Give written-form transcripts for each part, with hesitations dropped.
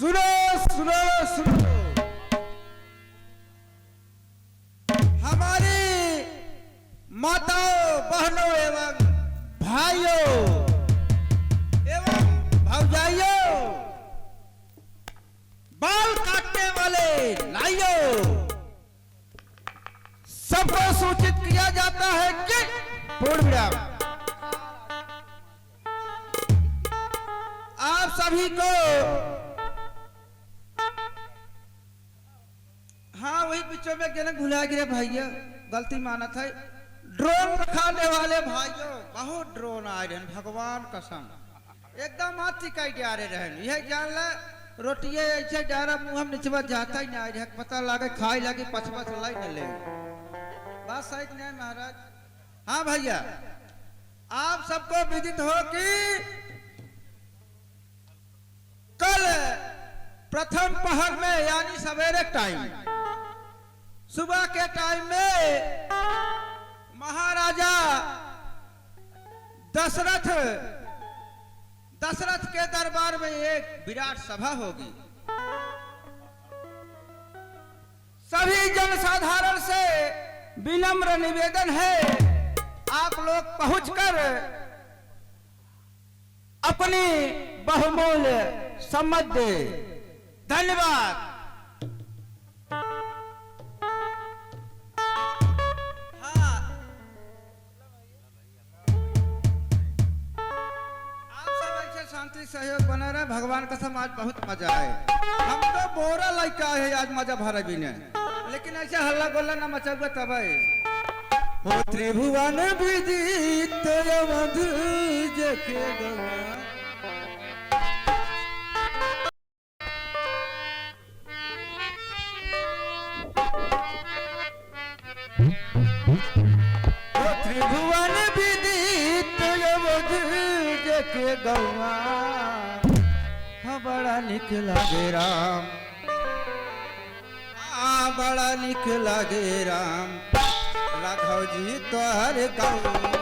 सुनो सुनो सुनो, हमारी माताओं बहनों एवं भाइयों एवं भौजाइयों, बाल काटने वाले नाइयों, सबको सूचित किया जाता है कि पूर्ण विराम। आप सभी को हाँ वही पिक्चर में कहना भुला गिरे भैया, गलती माना था। ड्रोन खाने वाले भाइयों, बहुत ड्रोन आए रहे, भगवान कसम एकदम आती कई जा रहे, यह जान ला रोटिये ऐसे जा रहा मुंह में निचवा जाता ही ना रहे, पता लगे खाई लगी पछवा चलाई न ले, बात सही नहीं महाराज। हाँ भैया, आप सबको विदित हो कि कल प्रथम पहर में यानी सवेरे टाइम, सुबह के टाइम में महाराजा दशरथ के दरबार में एक विराट सभा होगी। सभी जनसाधारण से विनम्र निवेदन है, आप लोग पहुंचकर अपनी बहुमूल्य सम्मत दे। धन्यवाद। शांति सहयोग बना रहे, भगवान कसम आज बहुत मजा आए। हम तो बोरा लड़का है आज मजा भरे भी ने, लेकिन ऐसे हल्ला गोल्ला ना मचा हुआ तब हो त्रिभुवन विदित मधु जके गवा। त्रिभुवन विदित मधु जके गवा, बड़ा निक लागे राम, बड़ा निक लागे राम, राघव जी तोहर गौवा।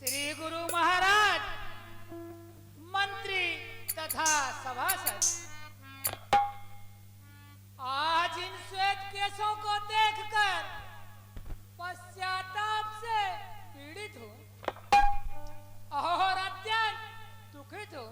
श्री गुरु महाराज, मंत्री तथा सभासद, आज इन श्वेत केशों को देखकर पश्चाताप से पीड़ित हूं और अत्यंत दुखित हूं।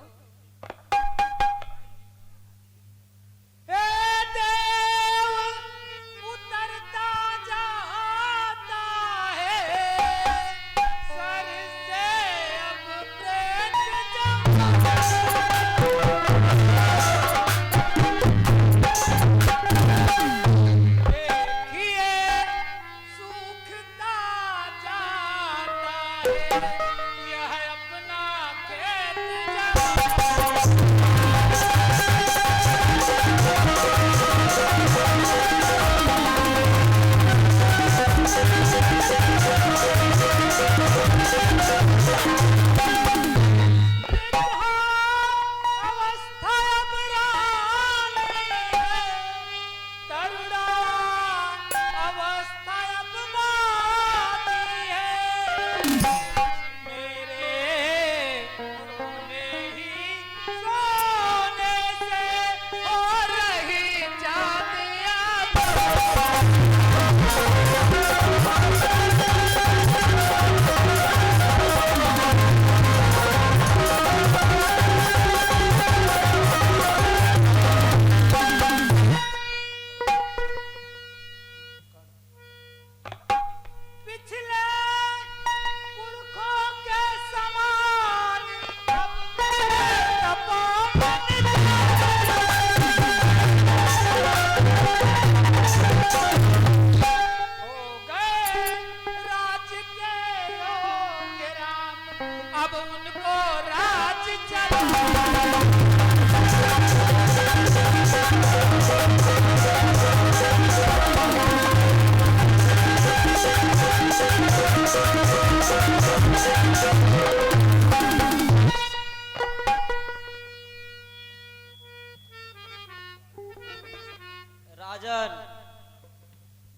राजन,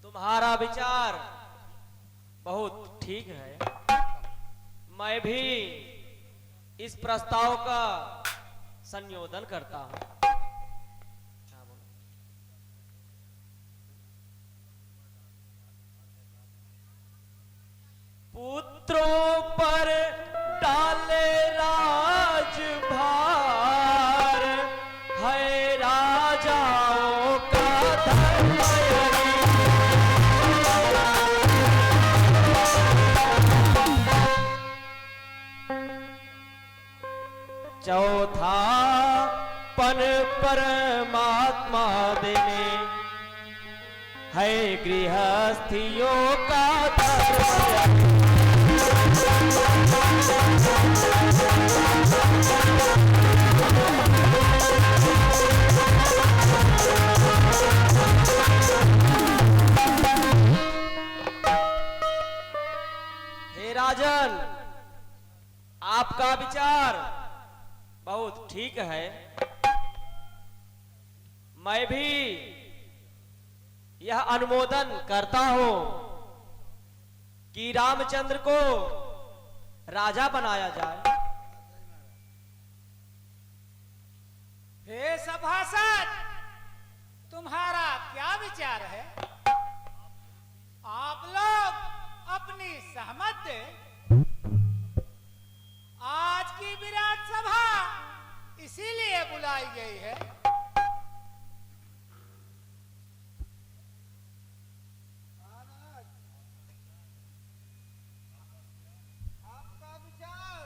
तुम्हारा विचार बहुत ठीक है। मैं भी इस प्रस्ताव का संयोजन करता हूं। पुत्रों पर डाले राजभार, है राजाओं का धर्म यही। चौथा पन परमात्मा देने, है गृहस्थियों का धर्म। हे राजन, आपका विचार बहुत ठीक है। मैं भी यह अनुमोदन करता हूं कि रामचंद्र को राजा बनाया जाए। हे सभासद, तुम्हारा क्या विचार है? आप लोग अपनी सहमत दे। आज की विराट सभा इसीलिए बुलाई गई है। आपका विचार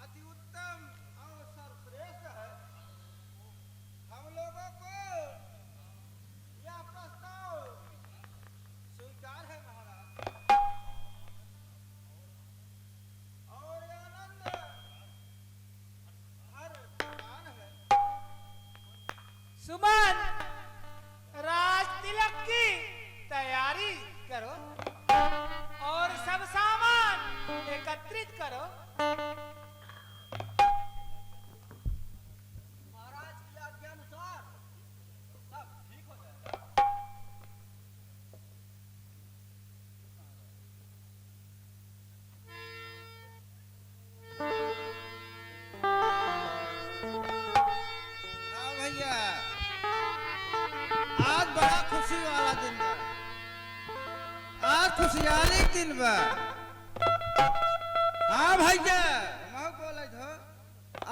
अति उत्तम और सर्वश्रेष्ठ है। हम लोगों को यह प्रस्ताव स्वीकार है महाराज, और यह आनंद हर प्रकार है। सुमन, राज तिलक की तैयारी करो और सब सामान एकत्रित करो। महाराज की आज्ञा अनुसार सब ठीक हो जाएगा। हाँ भैया, आज बड़ा खुशी वाला दिन बा। आज खुशहाली के दिन बा। हाँ भैया, मैं बोले थो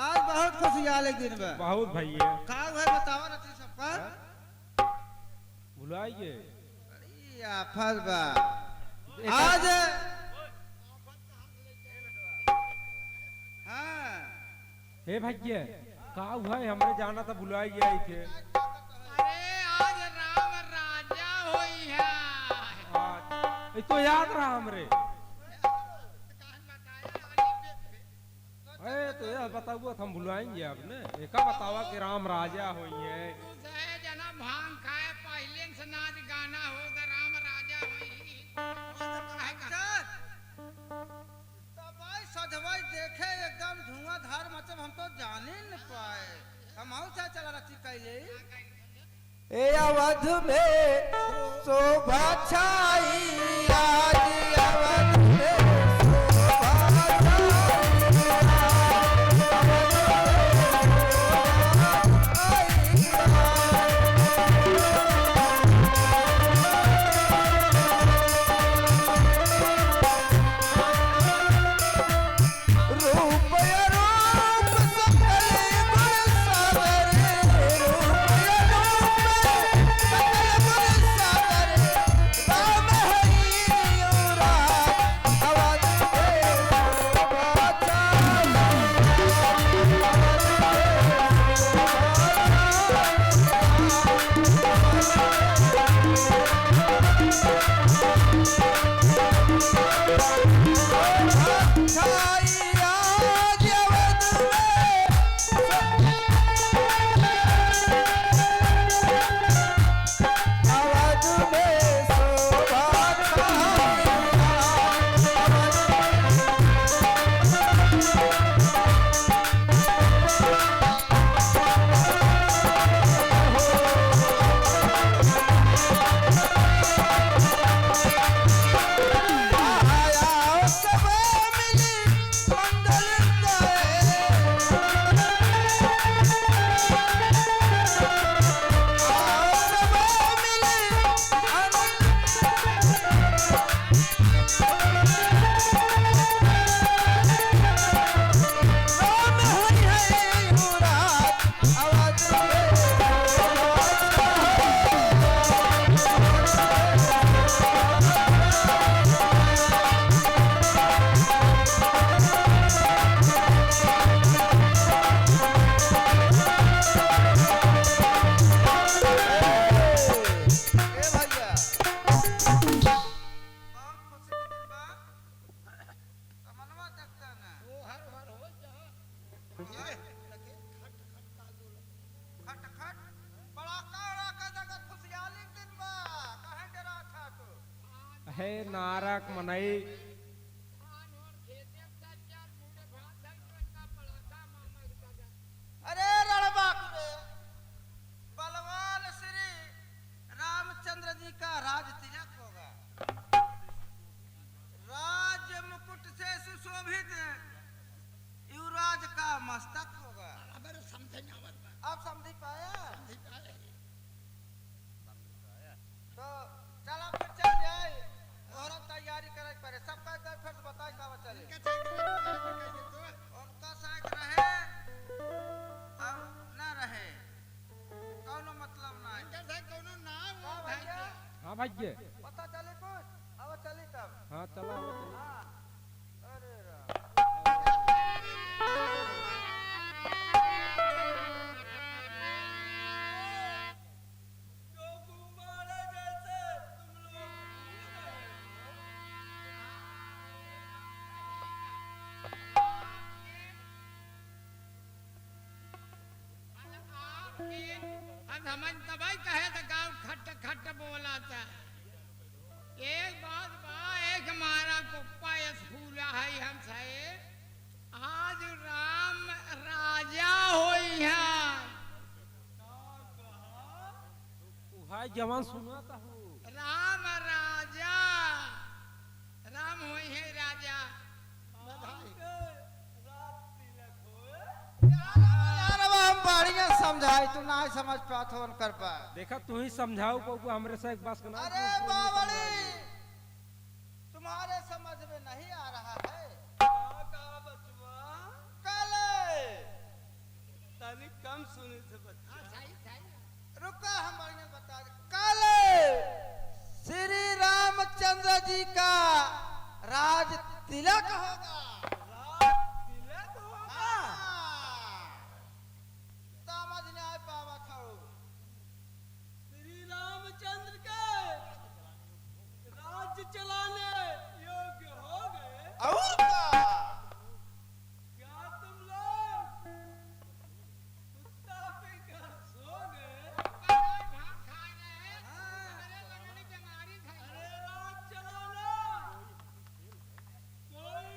आज बहुत खुशहाली के दिन बा। बहुत भैया का है बताओ ना तुम सबका। बुलाइए। बड़ी आफत बा आज। हाँ हे भैया का हुआ है? हमने जाना था, बुलाइए आई थे। अरे आज राम राजा हुई है। ये तो याद रहा हमरे। अरे तो यह बताओ, हम बुलाएंगे आपने। एक बतावा कि राम राजा हुई है। जना भांग खाए पहले से नाच गाना होगा, राम राजा हुई। सजवाई देखे एकदम धुआंधार, मतलब हम तो जान ही न पाए। हम से चला रही कैले ए अवध में शोभा छाई। आज अवध में शोभा खट खट बड़ा काड़ा का जगह खुशहाली दिन बा कहे डरा था तो है नारक मनई अरे रणबांकुरे बलवान श्री रामचंद्र जी का राज तिलक होगा राज मुकुट से सुशोभित युवराज का मस्तक होगा आप समझी पाया तो चला फिर चल जाए और तैयारी करे पड़े सबका फिर से बताए कब चले उनका साथ रहे अब ना रहे कौनो मतलब ना है हाँ भैया हाँ भाई पता चले कुछ अब चली तब हाँ चला हाँ अरे राम हम समझ तबाई कहे तो गाँव खट खट बोला था एक बात बा एक हमारा कुप्पा स्कूल है हम से आज राम राजा होई है भाई जवान सुना था हो राम राजा राम होई है राजा यार अब हम बढ़िया समझाई तू ना समझ पात हो कर पा देखा तू ही समझाओ को हमरे से एक बात सुना अरे बावली तुम्हारे समझ में नहीं आ रहा है कल तनी कम सुने थे बच्चा रुका हम बढ़िया बता दे कल श्री रामचंद्र जी का राज तिलक होगा तिलक होगा समझ नहीं आ पावा था श्री रामचंद्र के राज्य चलाने योग्य हो गए और का क्या तुम लोग कुत्ता पे घर सो गए भाग खा गए अरे लगने बीमारी था अरे राज चलाना कोई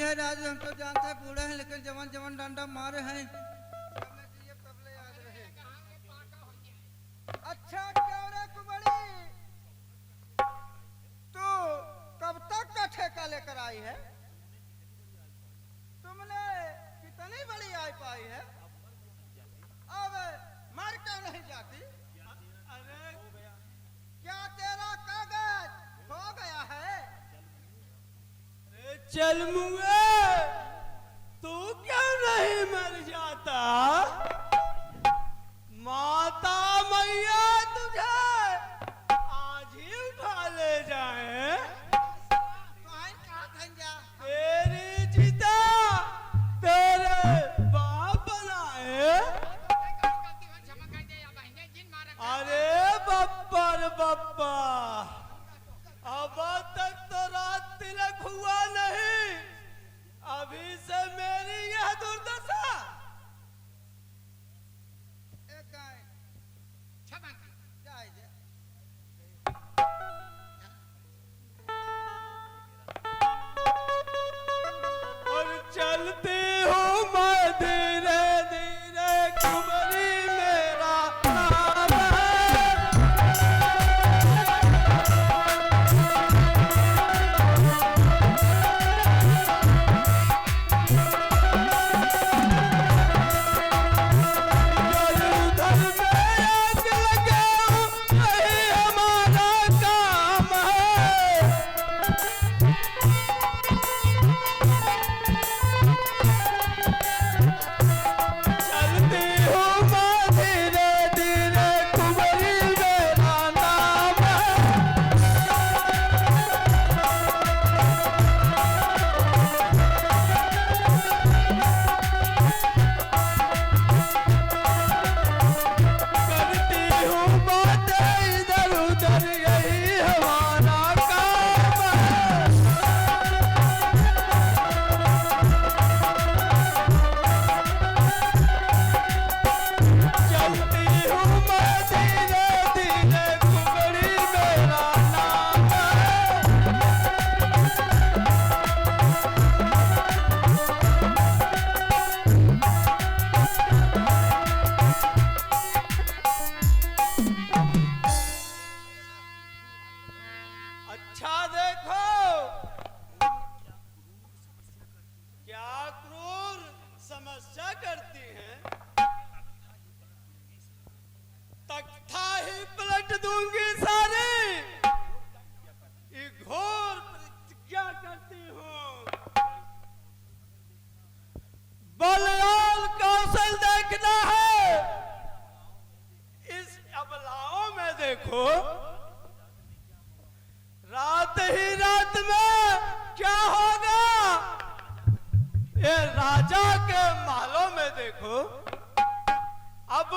है राज, हम तो जानते हैं बूढ़े हैं, लेकिन जवन जवन डंडा मारे हैं हमने जिए तबले याद रहे। अच्छा क्यों रे कुबड़ी, तू कब तक का ठेका लेकर आई है? तुमने कितनी बड़ी आई पाई है, अब मर क्यों नहीं जाती? अरे क्या तेरा कागज खो गया है? चल मुए, तू क्यों नहीं मर जाता? माता मैया तुझे आज ही उठा ले जाए। तेरी चिता तेरे बाप बनाए। अरे बब्बर बब्बा, अब तक तो रात तिलक हुआ नहीं, अभी से मेरी यह दुर्दशा। एक गाय जाए जे। और चलती हूँ मैं धीरे धीरे, कुबरी मेरा नाम है। उधर में आग लगाऊं, यही हमारा काम है। चलती हूँ मैं धीरे धीरे, कुबरी मेरा नाम है। करती हूँ बातें इधर उधर, यही हमारा काम है। चलती हूँ मैं धीरे धीरे, कुबरी मेरा नाम है। अच्छा देखो, क्या क्रूर समस्या करती हैं। तख्ता ही पलट दूंगी सारी, ये घोर प्रतिज्ञा करती हूँ। बल और कौशल देखना है, इस अबलाओं में देखो। रात ही रात में क्या होगा, ये राजा के महलों में देखो। अब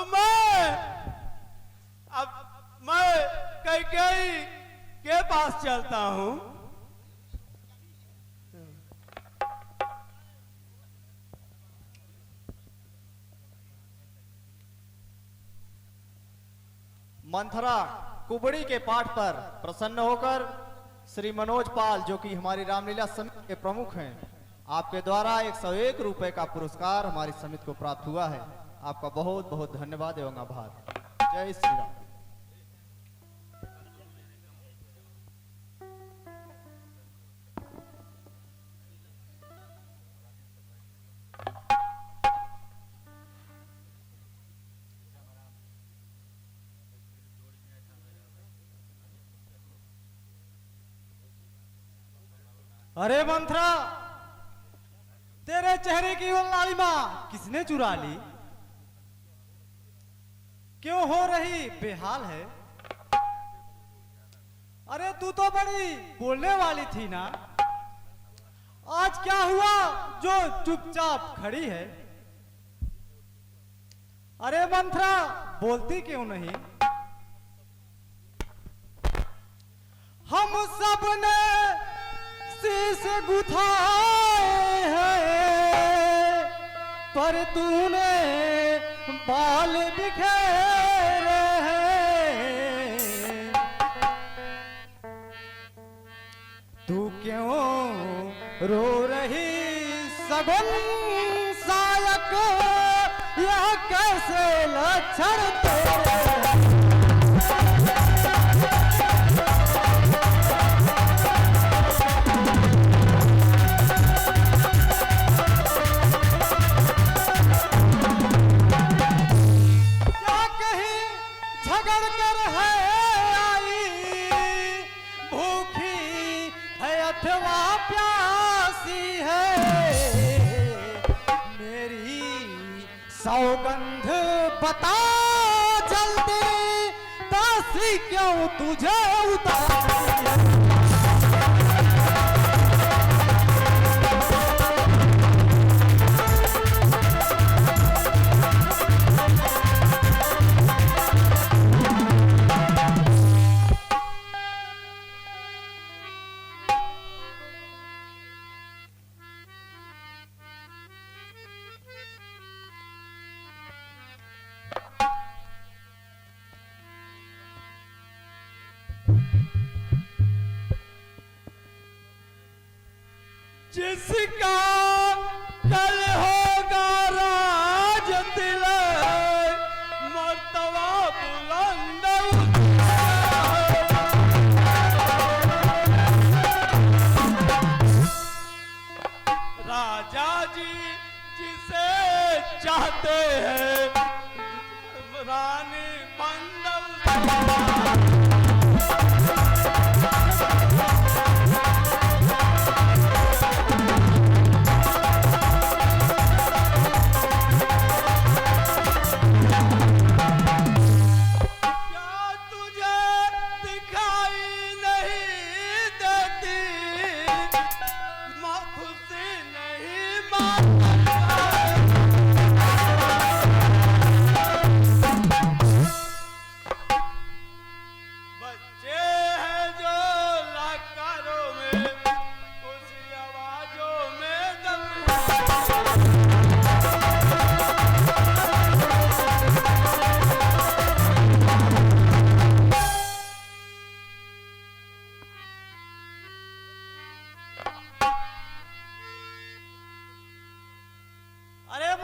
मैं कैकेयी के पास चलता हूँ। मंथरा कुबड़ी के पाठ पर प्रसन्न होकर श्री मनोज पाल, जो कि हमारी रामलीला समिति के प्रमुख हैं, आपके द्वारा 101 रुपए का पुरस्कार हमारी समिति को प्राप्त हुआ है। आपका बहुत बहुत धन्यवाद एवं आभार। जय श्री राम। अरे मंथरा, तेरे चेहरे की वो लालिमा किसने चुरा ली? क्यों हो रही बेहाल है? अरे तू तो बड़ी बोलने वाली थी ना, आज क्या हुआ जो चुपचाप खड़ी है? अरे मंथरा, बोलती क्यों नहीं? हम सब ने शीश गुथाए हैं, पर तूने बाल बिखेरे हैं। तू क्यों रो रही सगुन सायक यह कैसे लक्षण तेरे सौगंध बता जल्दी दासी क्यों तुझे उतार जिसका कल होगा राज तिलक मर्तबा बुलंद राजा जी जिसे चाहते हैं रानी मंद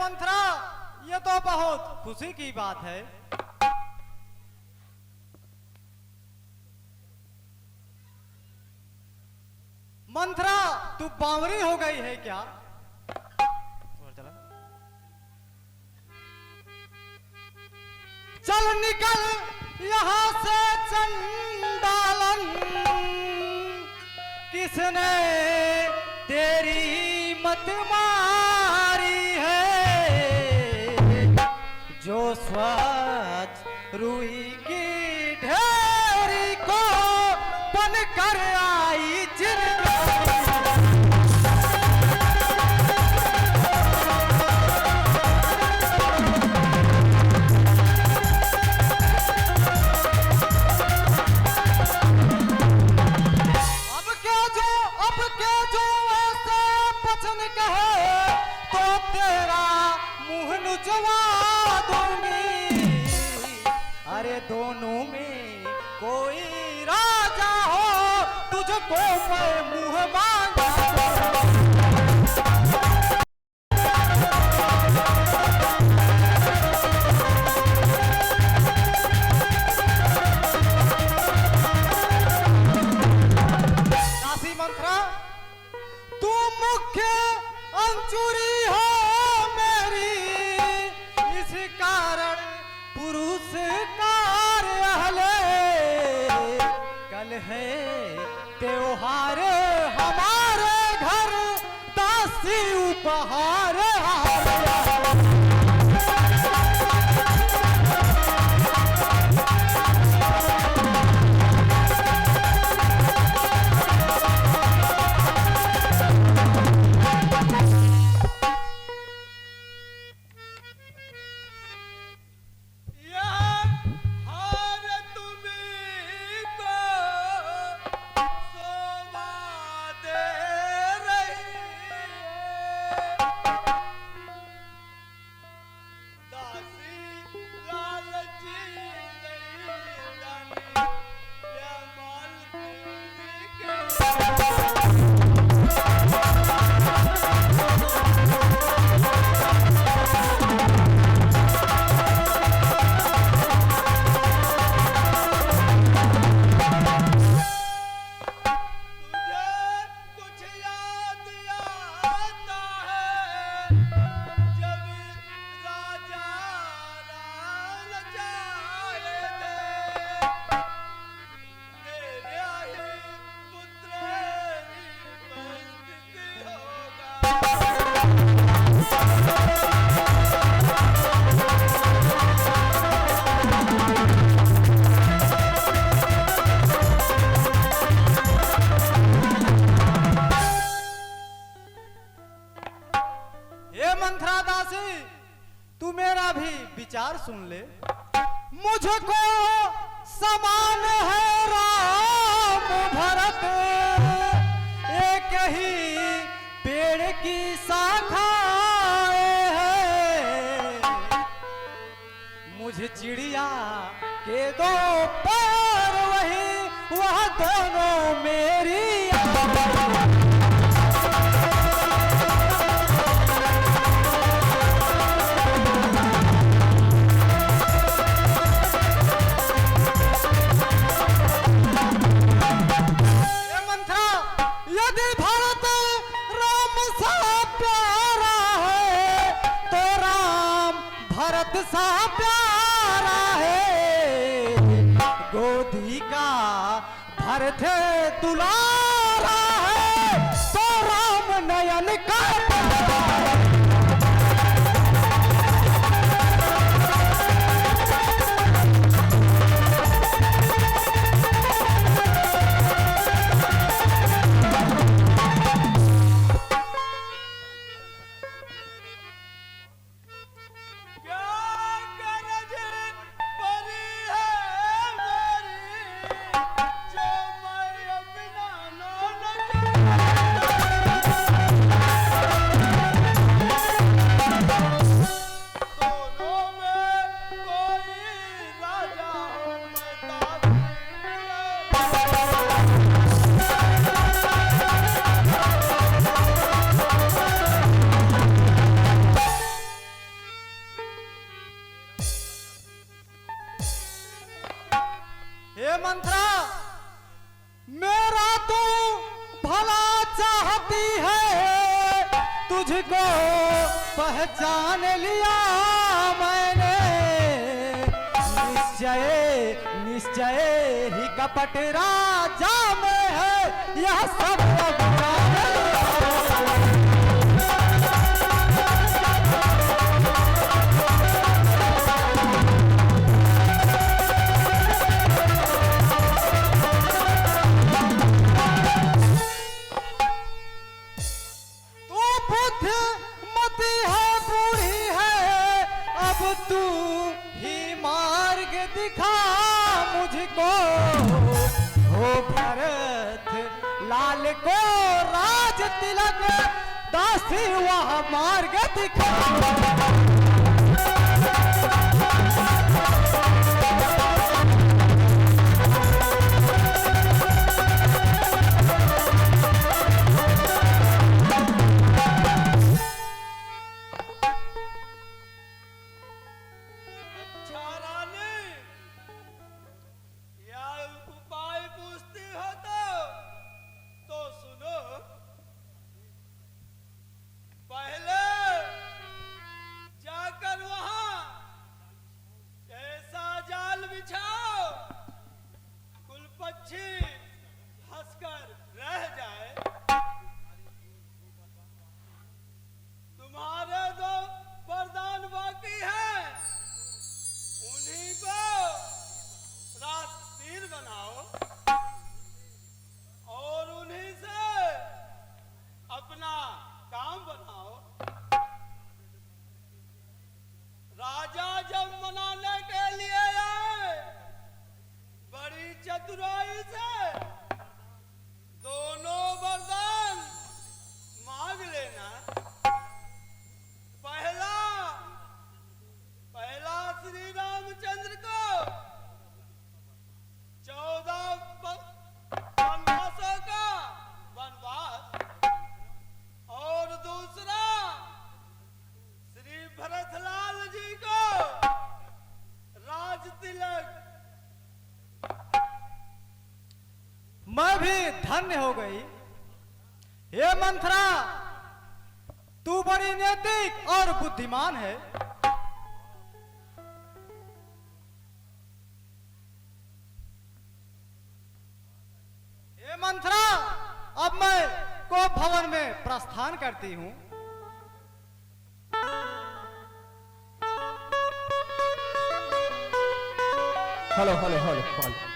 मंत्रा, ये तो बहुत खुशी की बात है। मंत्रा, तू बावरी हो गई है क्या? चल निकल यहाँ से चंडालन, किसने तेरी मत मारी है? जो स्वच्छ रूही की ढेरी को बन कर आई जिनका दोनों में कोई राजा हो, तुझको मैं मुँह मांगा दासी मंत्रा, तू मुख्य अंचुरी हो मेरी, इस कारण पुरुष कल है त्योहार हमारे घर, दासी उपहार तू मेरा भी विचार सुन ले। मुझको समान है राम भरत, एक ही पेड़ की शाखाएं हैं। मुझे चिड़िया के दो पैर वही, वह दोनों मेरी सा प्यारा है। गोदी का भरत दुलारा है, तो राम नयन का मंत्रा, मेरा तू भला चाहती है, तुझको पहचान लिया मैंने। निश्चय निश्चय ही कपट राजा में है, यह सब तू ही मार्ग दिखा मुझको, हो भरत लाल को राज तिलक दासी वह मार्ग दिखा। मैं भी धन्य हो गई। हे मंथरा, तू बड़ी नैतिक और बुद्धिमान है। हे मंथरा, अब मैं कोप भवन में प्रस्थान करती हूँ। Hello hello hello hello.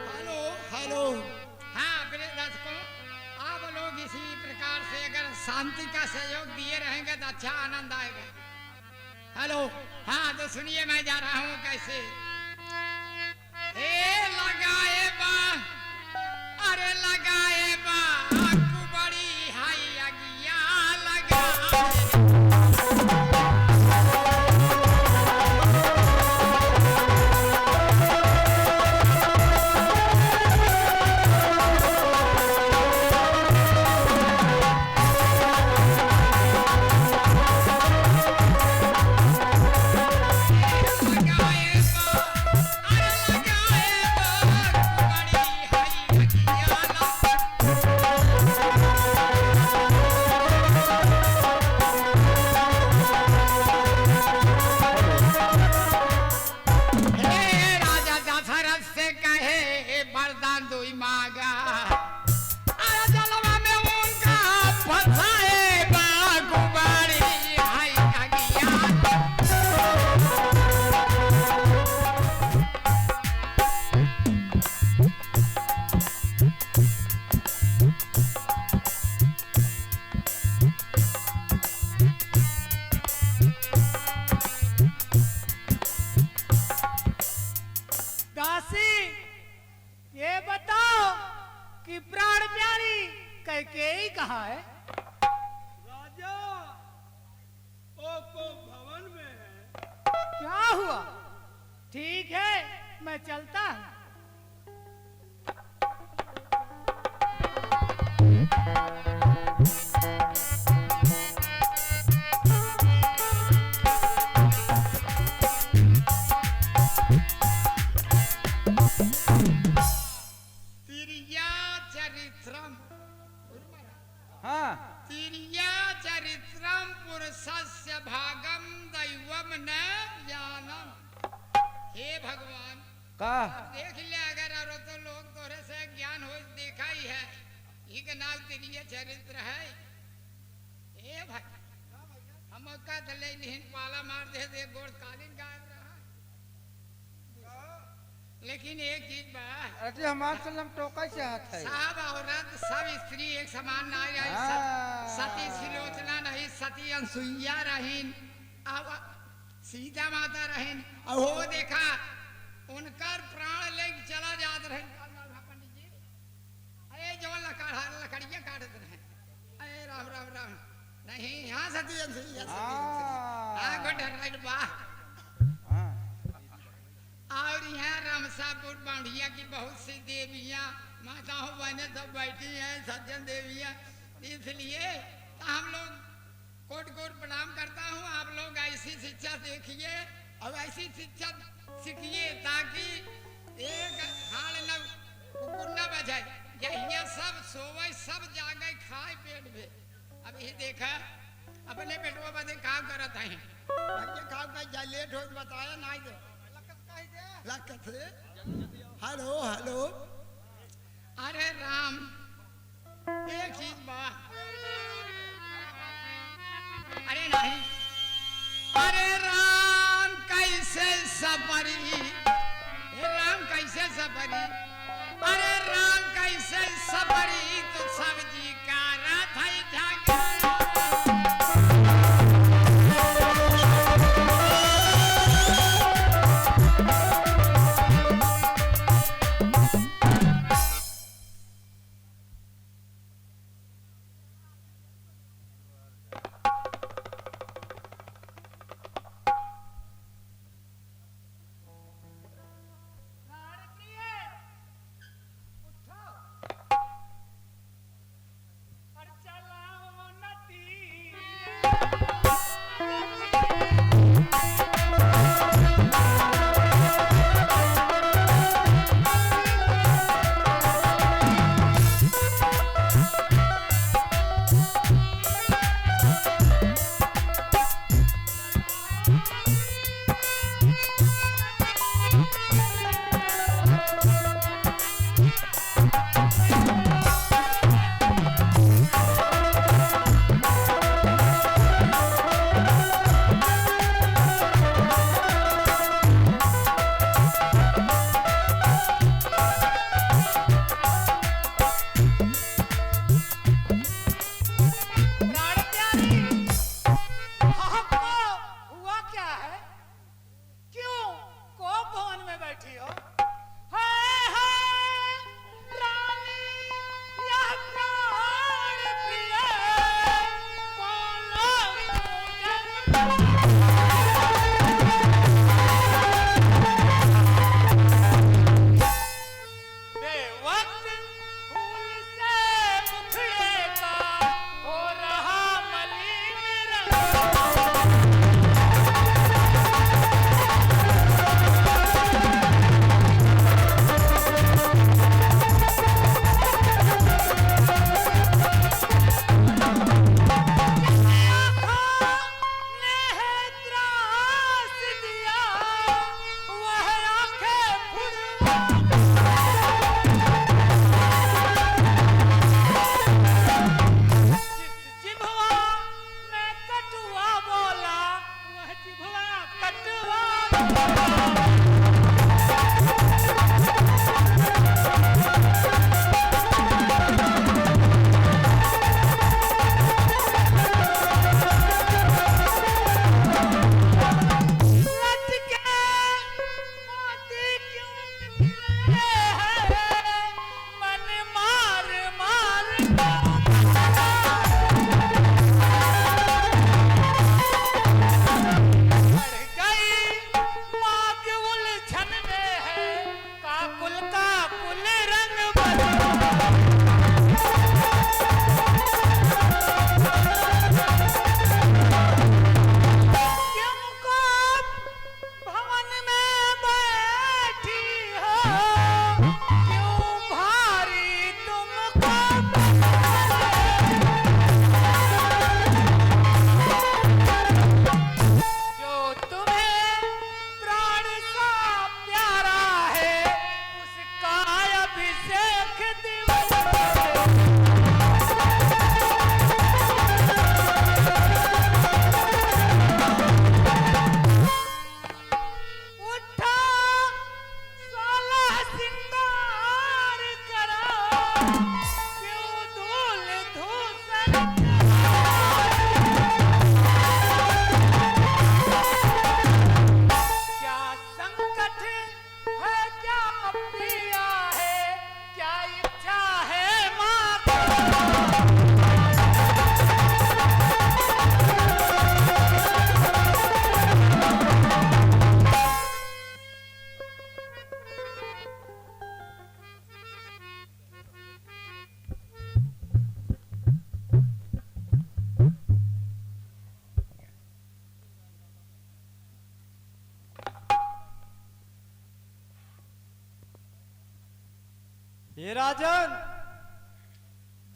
Hello hello. हाँ प्रिय दर्शकों, आप लोग इसी प्रकार से अगर शांति का सहयोग दिए रहेंगे तो अच्छा आनंद आएगा। हेलो, हाँ तो सुनिए मैं जा रहा हूँ कैसे। लगाए बा, अरे लगाए बा कुबड़ी हाई अगिया लगाए। दासी, ये बताओ कि प्राण प्यारी कैकेयी कहाँ है? राजा ओ को भवन में है। क्या हुआ? ठीक है, मैं चलता हूँ। तिरिया चरित्रम, हाँ तिरिया चरित्रम पुरुषस्य भागम दैवम न ज्ञानम। हे भगवान, का देख ले अगर और तो लोग तोरे से ज्ञान हो देखा ही है, ही का नाम तिरिया चरित्र है। हे भाई, हम का दले नहीं पाला मार दे गोड़ कालीन गायब रहा। लेकिन एक चीज बा, अरे हमारे सलम टोका से हाथ है। सब औरत सब स्त्री एक समान ना रही। हाँ। सती सुलोचना नहीं, सती अनसुईया रहीन, अब सीता माता रहीन। और वो देखा उनकर प्राण लेके चला जात रहे पंडित जी। अरे जो लकड़ियां काटत रहे। अरे राम राम राम, नहीं यहाँ सती अनसुईया हाँ। गुड राइट बा। हाँ। और यहाँ रामसापुर बांडिया की बहुत सी देवियाँ माताओं बहने सब बैठी हैं, सज्जन देवियाँ। इसलिए हम लोग कोट कोट प्रणाम करता हूँ। आप लोग ऐसी शिक्षा देखिए और ऐसी शिक्षा सीखिए ताकि एक हाल न कुकुर न बजाए। यही सब सोवे, सब जागे, खाए पेट में। अब ये देखा अपने पेटवा बदे काम करत है। काम का जा लेट हो बताया नहीं दे लकत रे। हेलो हेलो, अरे राम एक चीज बा, अरे नहीं, अरे राम कैसे सफरी, राम कैसे सफरी, अरे राम कैसे सफरी तो सब्जी का रथ है झागा।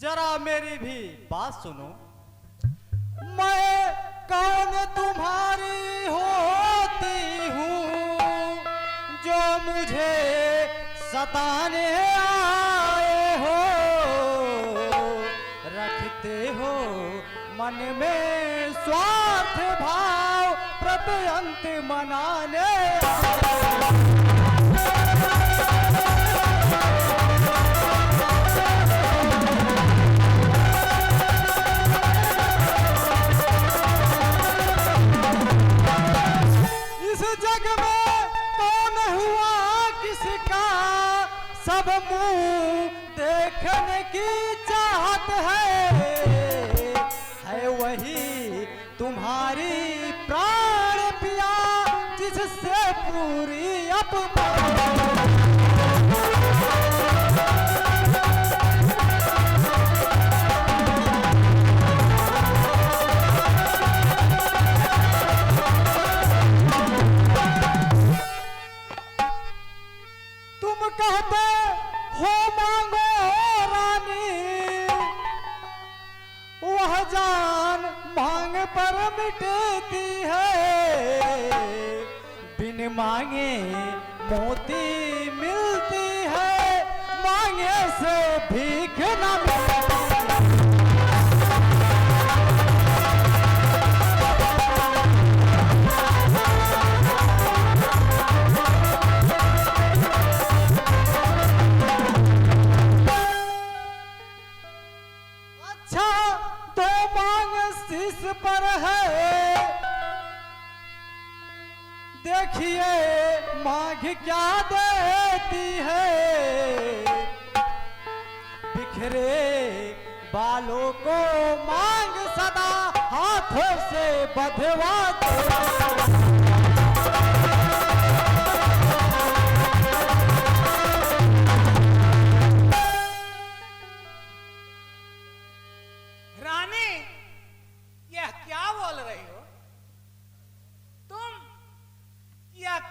जरा मेरी भी बात सुनो। मैं कौन तुम्हारी होती हूँ जो मुझे सताने आए हो, रखते हो मन में स्वार्थ भाव, प्रत्यंत मनाने जग में कौन हुआ किसका, सब मुंह देखने की चाहत है वही तुम्हारी प्राण पिया जिससे पूरी अपमान। कहते हो मांगो रानी, वह जान मांग पर मिटती है, बिन मांगे मोती मिलती है, मांगे से भीख न मिलती। पर है देखिए मांग क्या देती है, बिखरे बालों को मांग सदा हाथों से बंधवाती।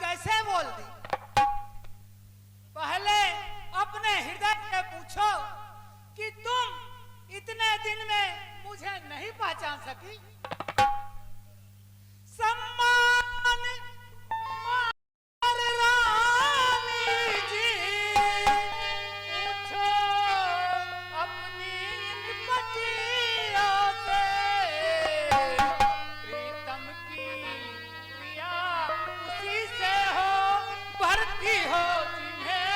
कैसे बोल दी? पहले अपने हृदय से पूछो कि तुम इतने दिन में मुझे नहीं पहचान सकी। सम्मान रानी जी, पूछो अपनी पतियों से, प्रीतम की प्रिया उसी से हो, भरती हो जिन्हें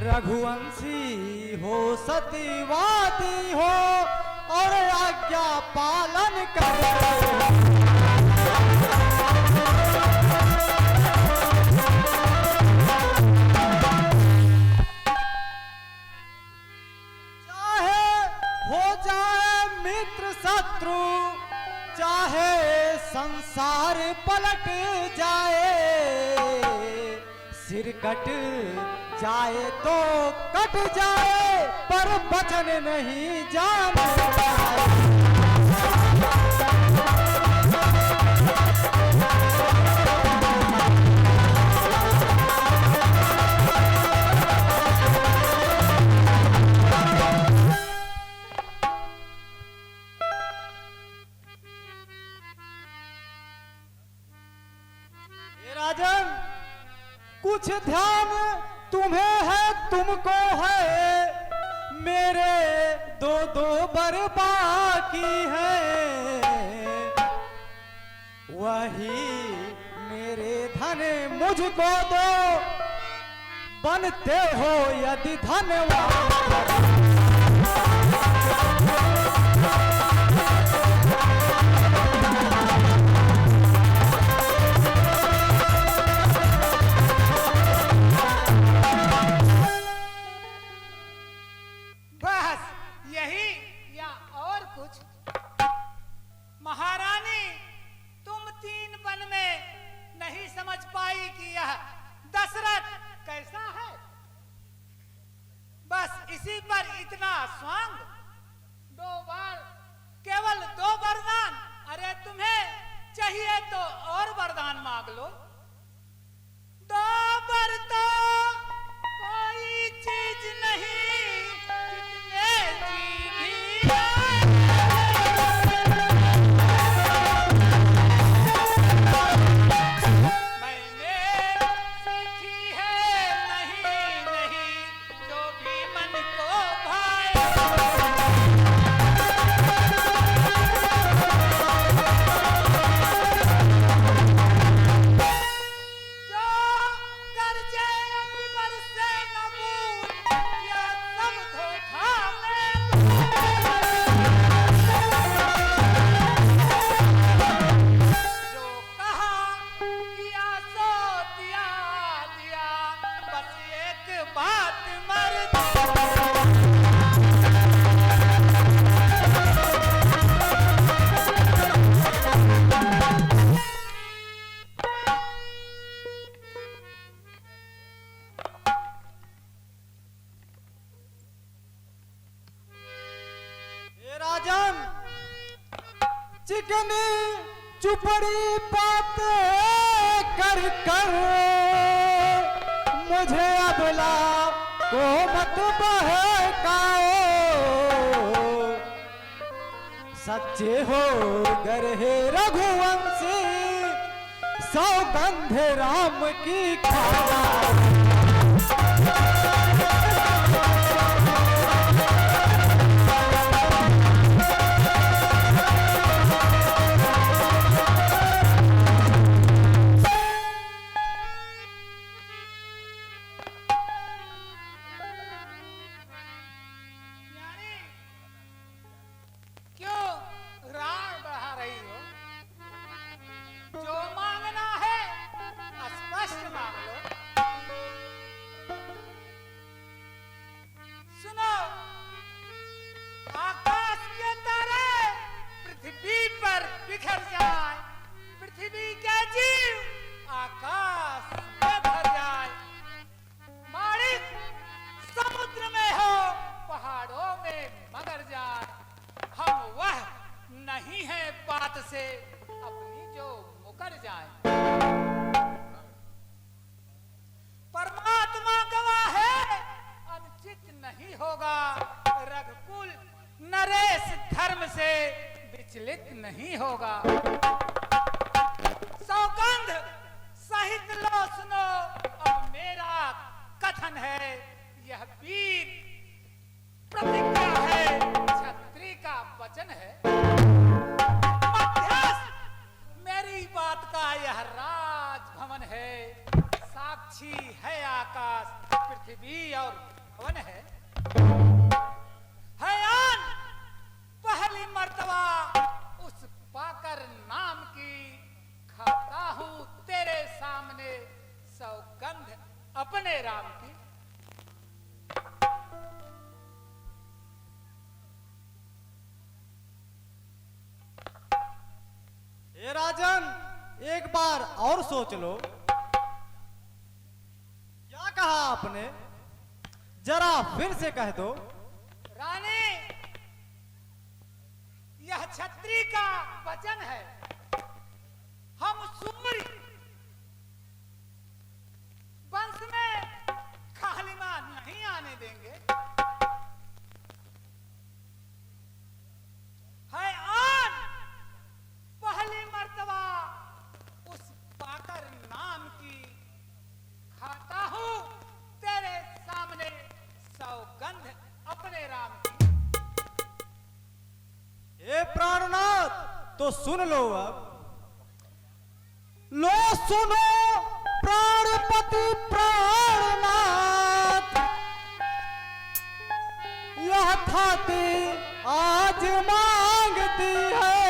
रघुवंशी हो, सतीवादी हो और आज्ञा पालन करे। शत्रु चाहे संसार पलट जाए, सिर कट जाए तो कट जाए पर वचन नहीं जाने। कुछ ध्यान तुम्हें है तुमको है, मेरे दो दो बर बाकी है। वही मेरे धन मुझको दो, बनते हो यदि धनवान। बस यही या और कुछ? महारानी, तुम 3 वन में नहीं समझ पाई कि यह दशरथ कैसा है। बस इसी पर इतना स्वांग, 2 बार, केवल 2 वरदान। अरे तुम्हें चाहिए तो और वरदान मांग लो। 2 वर तो कोई चीज नहीं, जितने जी भी मैंने सीखी है नहीं नहीं, जो भी मन को भाए। जो गरजे अकबर से न भूल, यह सब धोखा जो कहा किया सो दिया दिया, बस एक बात मर हे राजन, चिकनी चुपड़ी बातें कर कर मुझे अबला को मत बहकाओ। सच्चे हो गर हे रघुवंशी, सौगंध राम की खाओ। यानी क्यों राग बढ़ा रही हो? जो मांगना है स्पष्ट मांग लो। सुनो, आकाश के तारे पृथ्वी पर बिखर जाए, पृथ्वी के जीव आकाश में भर जाए, माणिक समुद्र में हो, पहाड़ों में मगर जाए, हम वह नहीं है बात से अपनी जो मुकर जाए। परमात्मा गवाह है, अनुचित नहीं होगा, रघुकुल नरेश धर्म से विचलित नहीं होगा। सौगंध सहित लो सुनो, अब मेरा कथन है, यह वीर प्रतिज्ञा है, क्षत्रिय का वचन है। मध्यस्थ मेरी बात का यह राजभवन है, साक्षी है आकाश, पृथ्वी और भवन है। हयान पहली मर्तबा उस पाकर नाम की, खाता हूं तेरे सामने सौगंध अपने राम की। हे राजन, एक बार और सोच लो। क्या कहा आपने? जरा फिर से कह दो। रानी, यह क्षत्रिय का वचन है, हम सूर्य वंश में खालिमा नहीं आने देंगे। है आन पहली मर्तबा उस पाकर नाम की, खाता तो सुन लो अब। लो सुनो प्राणपति प्राणनाथ, यह थाती आज मांगती है।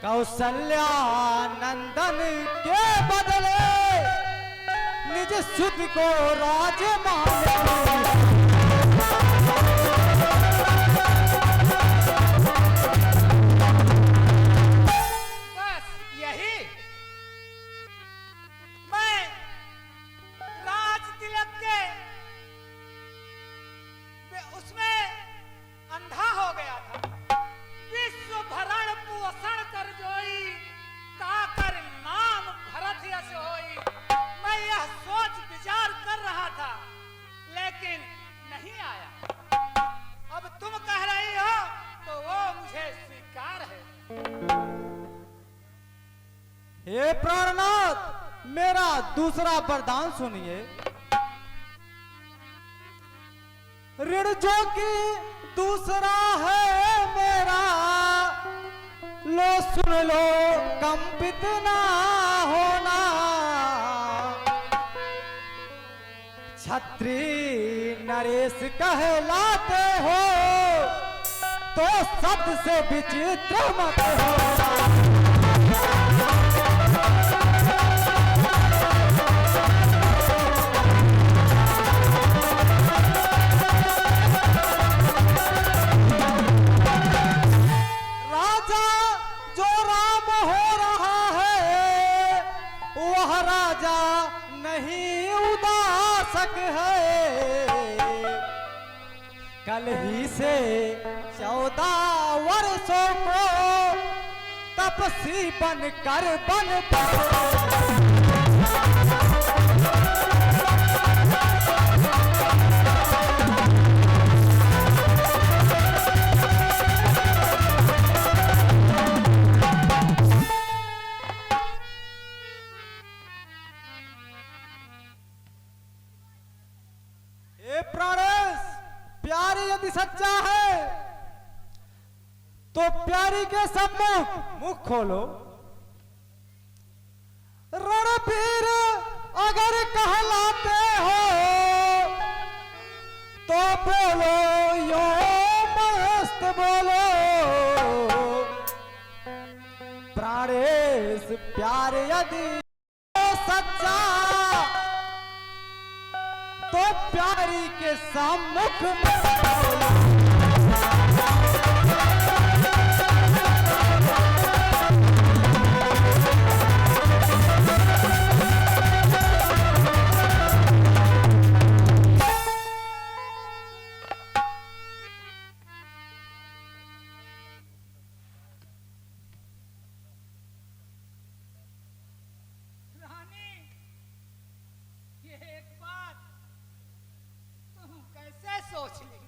कौशल्या नंदन के बदले निज सुध को राज मांगती। बस यही मैं राज तिलक के उसमें अंधा हो गया था। विश्व भरण पोषण कर जोई, ताकर नाम भरत यश होई। मैं यह सोच विचार कर रहा था, लेकिन नहीं आया। अब तुम कह रही हो तो वो मुझे स्वीकार है। हे प्राणनाथ, मेरा दूसरा वरदान सुनिए। ऋण जो कि दूसरा है मेरा, लो सुन लो कंपित ना होना। छत्री नरेश कहलाते हो तो सत से विचित्र मत हो। राजा जो राम हो रहा है, वह राजा नहीं उदासक है। कल ही से 14 वर्षों को तपसी बनकर बन पड़ो। हे प्राणेश, प्यारी यदि सच्चा है तो प्यारी के सम्मुख मुख खोलो। रणबीर अगर कहलाते हो तो बोलो यो मस्त बोलो। प्राणेश प्यार यदि सच्चा तो प्यारी के सम्मुख में रानी, ये एक बात तुम कैसे सोच ली?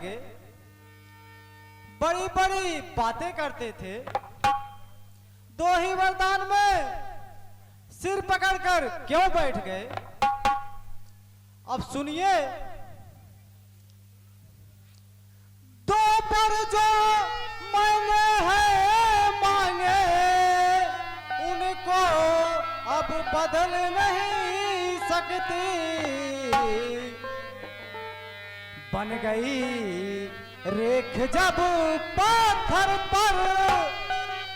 लगे, बड़ी बड़ी बातें करते थे। दो ही वरदान में सिर पकड़कर क्यों बैठ गए? अब सुनिए। दो पर जो मैंने है मांगे, उनको अब बदल नहीं सकती। बन गई रेख जब पत्थर पर,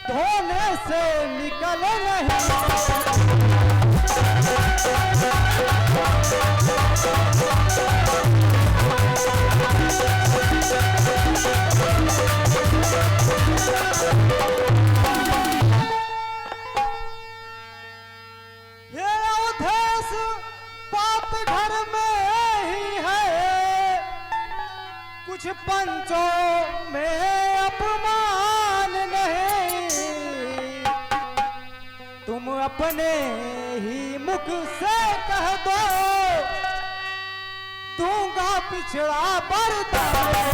धोने से निकल नहीं। ये उधेश बात घर में ही है, कुछ पंचों में अपमान नहीं। तुम अपने ही मुख से कह दो, दूंगा पिछड़ा बरदान।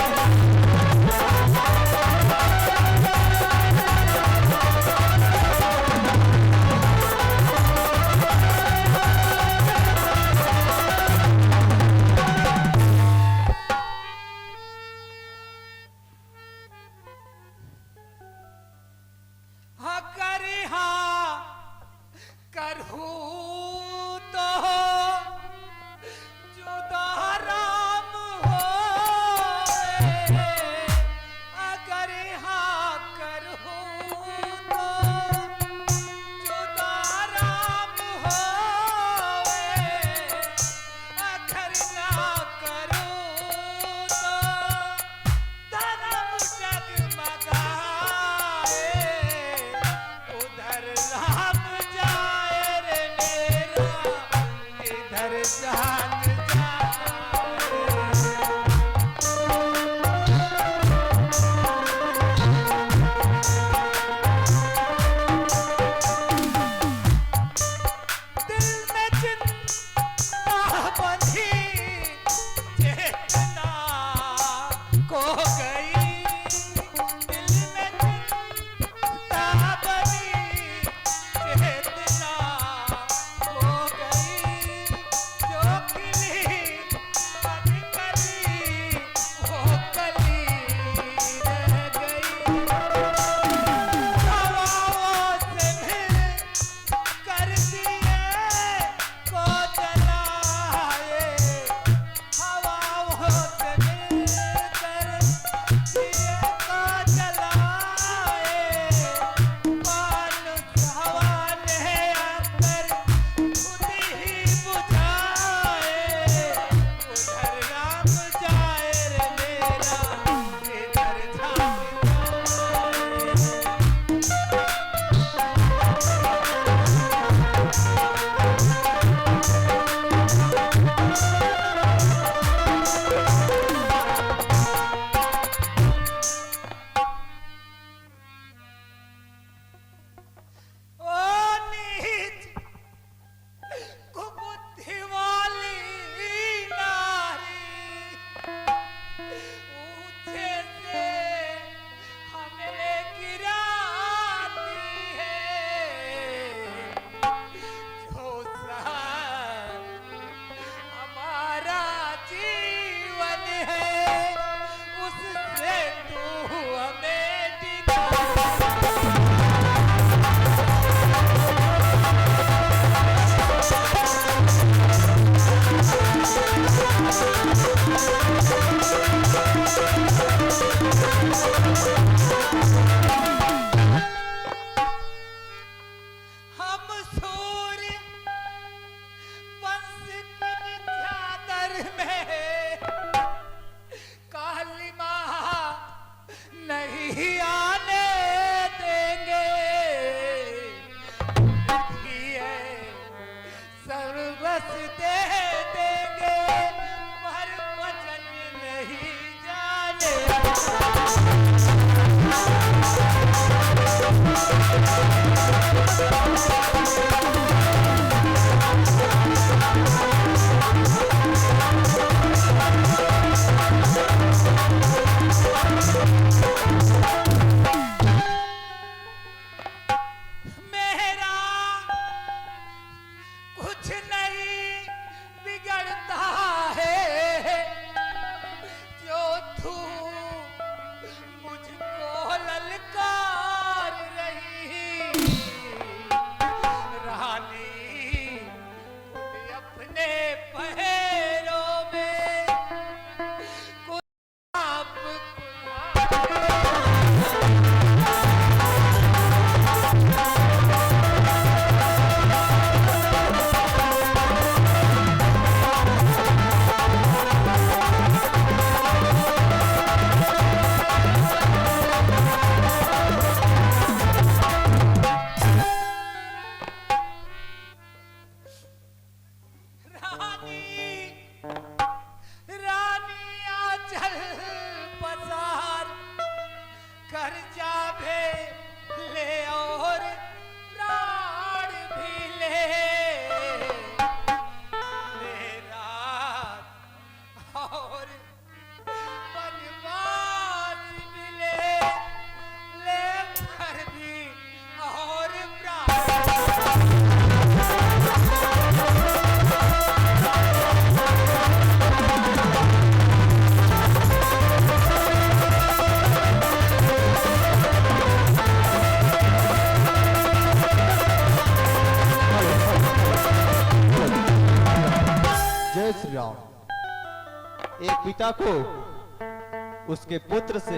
सीता को उसके पुत्र से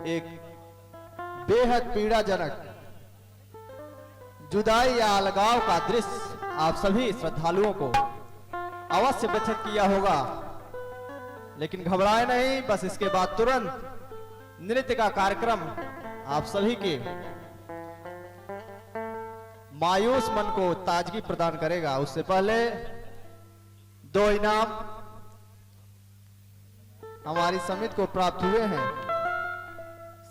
एक बेहद पीड़ाजनक जुदाई या अलगाव का दृश्य आप सभी श्रद्धालुओं को अवश्य व्यथित किया होगा, लेकिन घबराए नहीं। बस इसके बाद तुरंत नृत्य का कार्यक्रम आप सभी के मायूस मन को ताजगी प्रदान करेगा। उससे पहले 2 इनाम हमारी समिति को प्राप्त हुए हैं।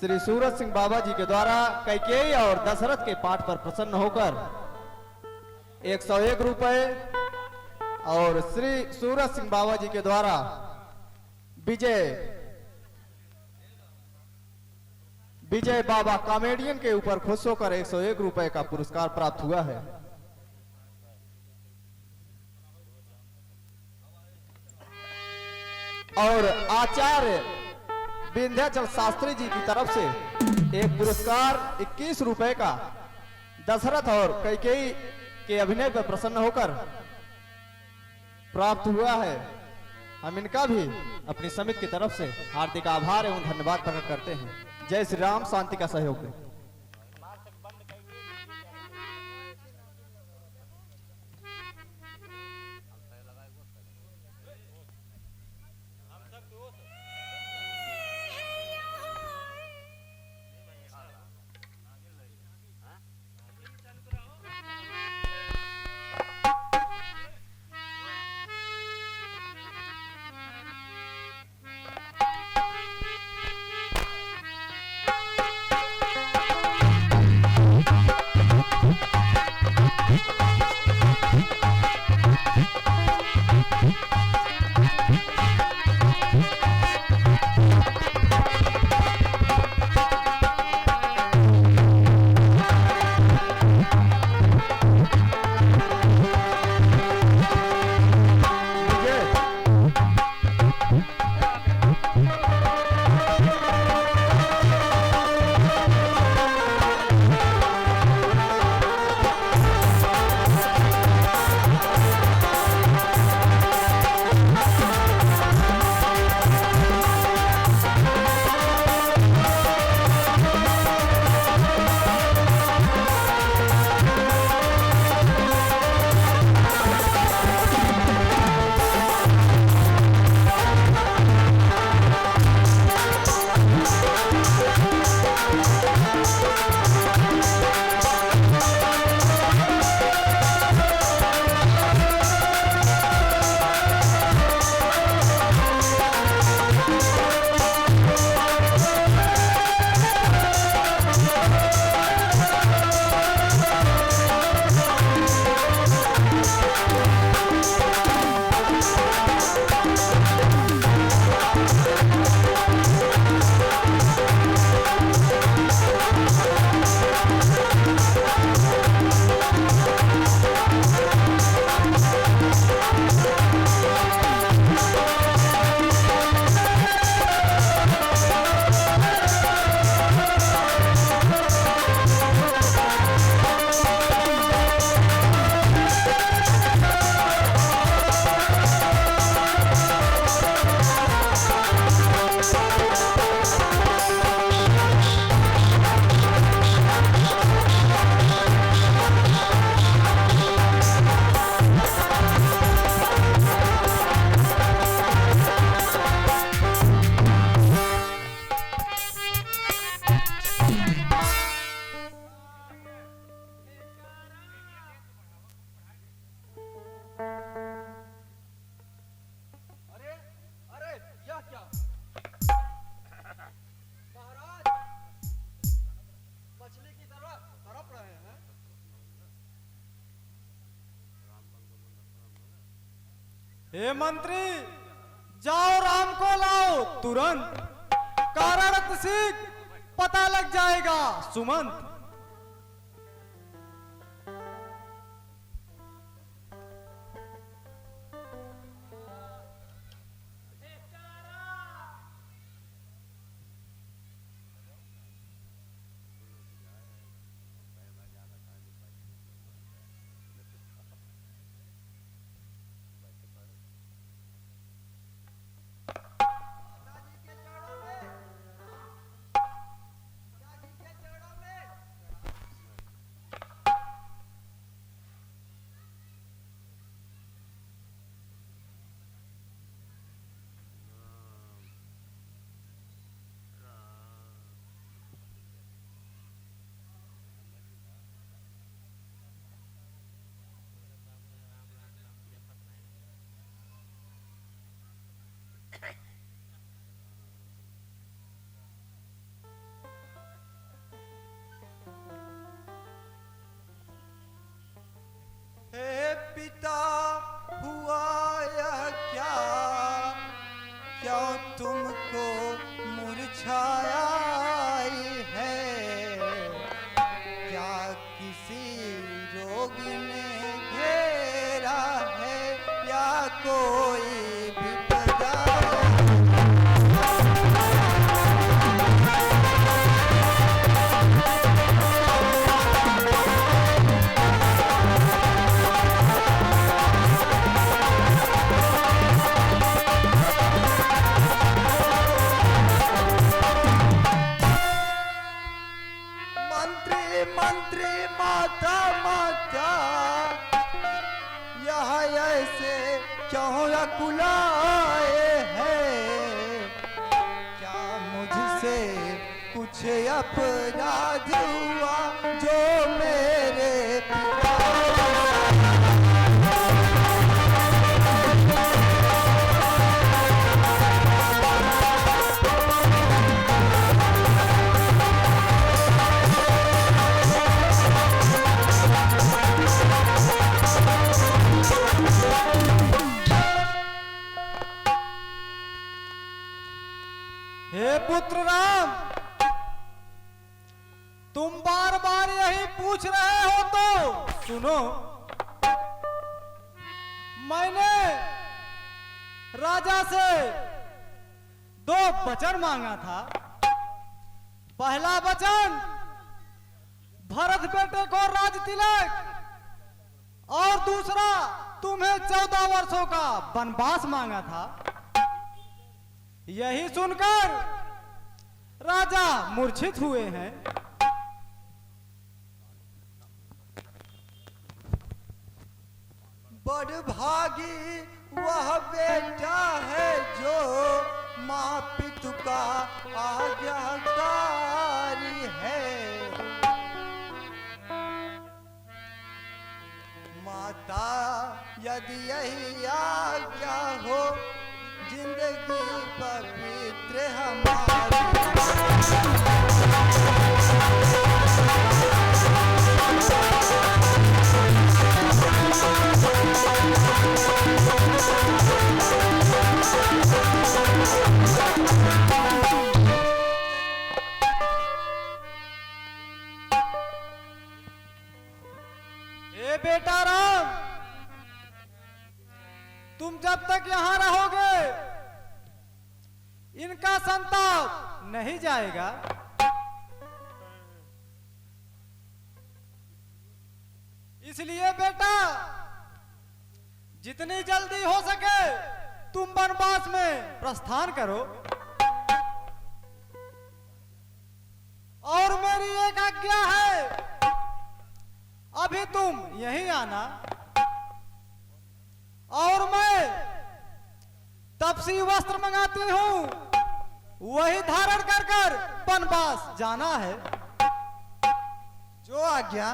श्री सूरज सिंह बाबा जी के द्वारा कैकेयी और दशरथ के पाठ पर प्रसन्न होकर 101 रुपए और श्री सूरज सिंह बाबा जी के द्वारा विजय बाबा कॉमेडियन के ऊपर खुश होकर 101 रुपए का पुरस्कार प्राप्त हुआ है। और आचार्य विंध्याचल शास्त्री जी की तरफ से एक पुरस्कार 21 रुपए का दशरथ और कैकेयी के अभिनय पर प्रसन्न होकर प्राप्त हुआ है। हम इनका भी अपनी समिति की तरफ से हार्दिक आभार एवं धन्यवाद प्रकट करते हैं। जय श्री राम। शांति का सहयोग दें। हे मंत्री, जाओ राम को लाओ तुरंत, कारण सीख पता लग जाएगा सुमंत। हे पिता हुआ यह क्या, क्यों तुमको मुरझाया है? क्या किसी रोग ने घेरा है या कोई विपदा? मंत्री मंत्री माता माता, यह ऐसे क्यों अकुलाए हैं? क्या मुझसे कुछ अपराध हुआ जो मेरे पिता? हे पुत्र राम, तुम बार बार यही पूछ रहे हो तो सुनो। मैंने राजा से 2 वचन मांगा था। पहला वचन भरत बेटे को राज तिलक, और दूसरा तुम्हें 14 वर्षों का वनवास मांगा था। यही सुनकर राजा मूर्छित हुए हैं। बड़ भागी वह बेटा है जो माँ पितु का आज्ञाकारी है। माता यदि यही आज्ञा हो, जिंदगी पवित्र हमारी। ए बेटा राम, तुम जब तक यहां रहोगे इनका संताप नहीं जाएगा। इसलिए बेटा, जितनी जल्दी हो सके तुम वनवास में प्रस्थान करो। और मेरी एक आज्ञा है, अभी तुम यहीं आना, और मैं तपसी वस्त्र मंगाती हूं, वही धारण कर कर वनवास जाना है। जो आज्ञा।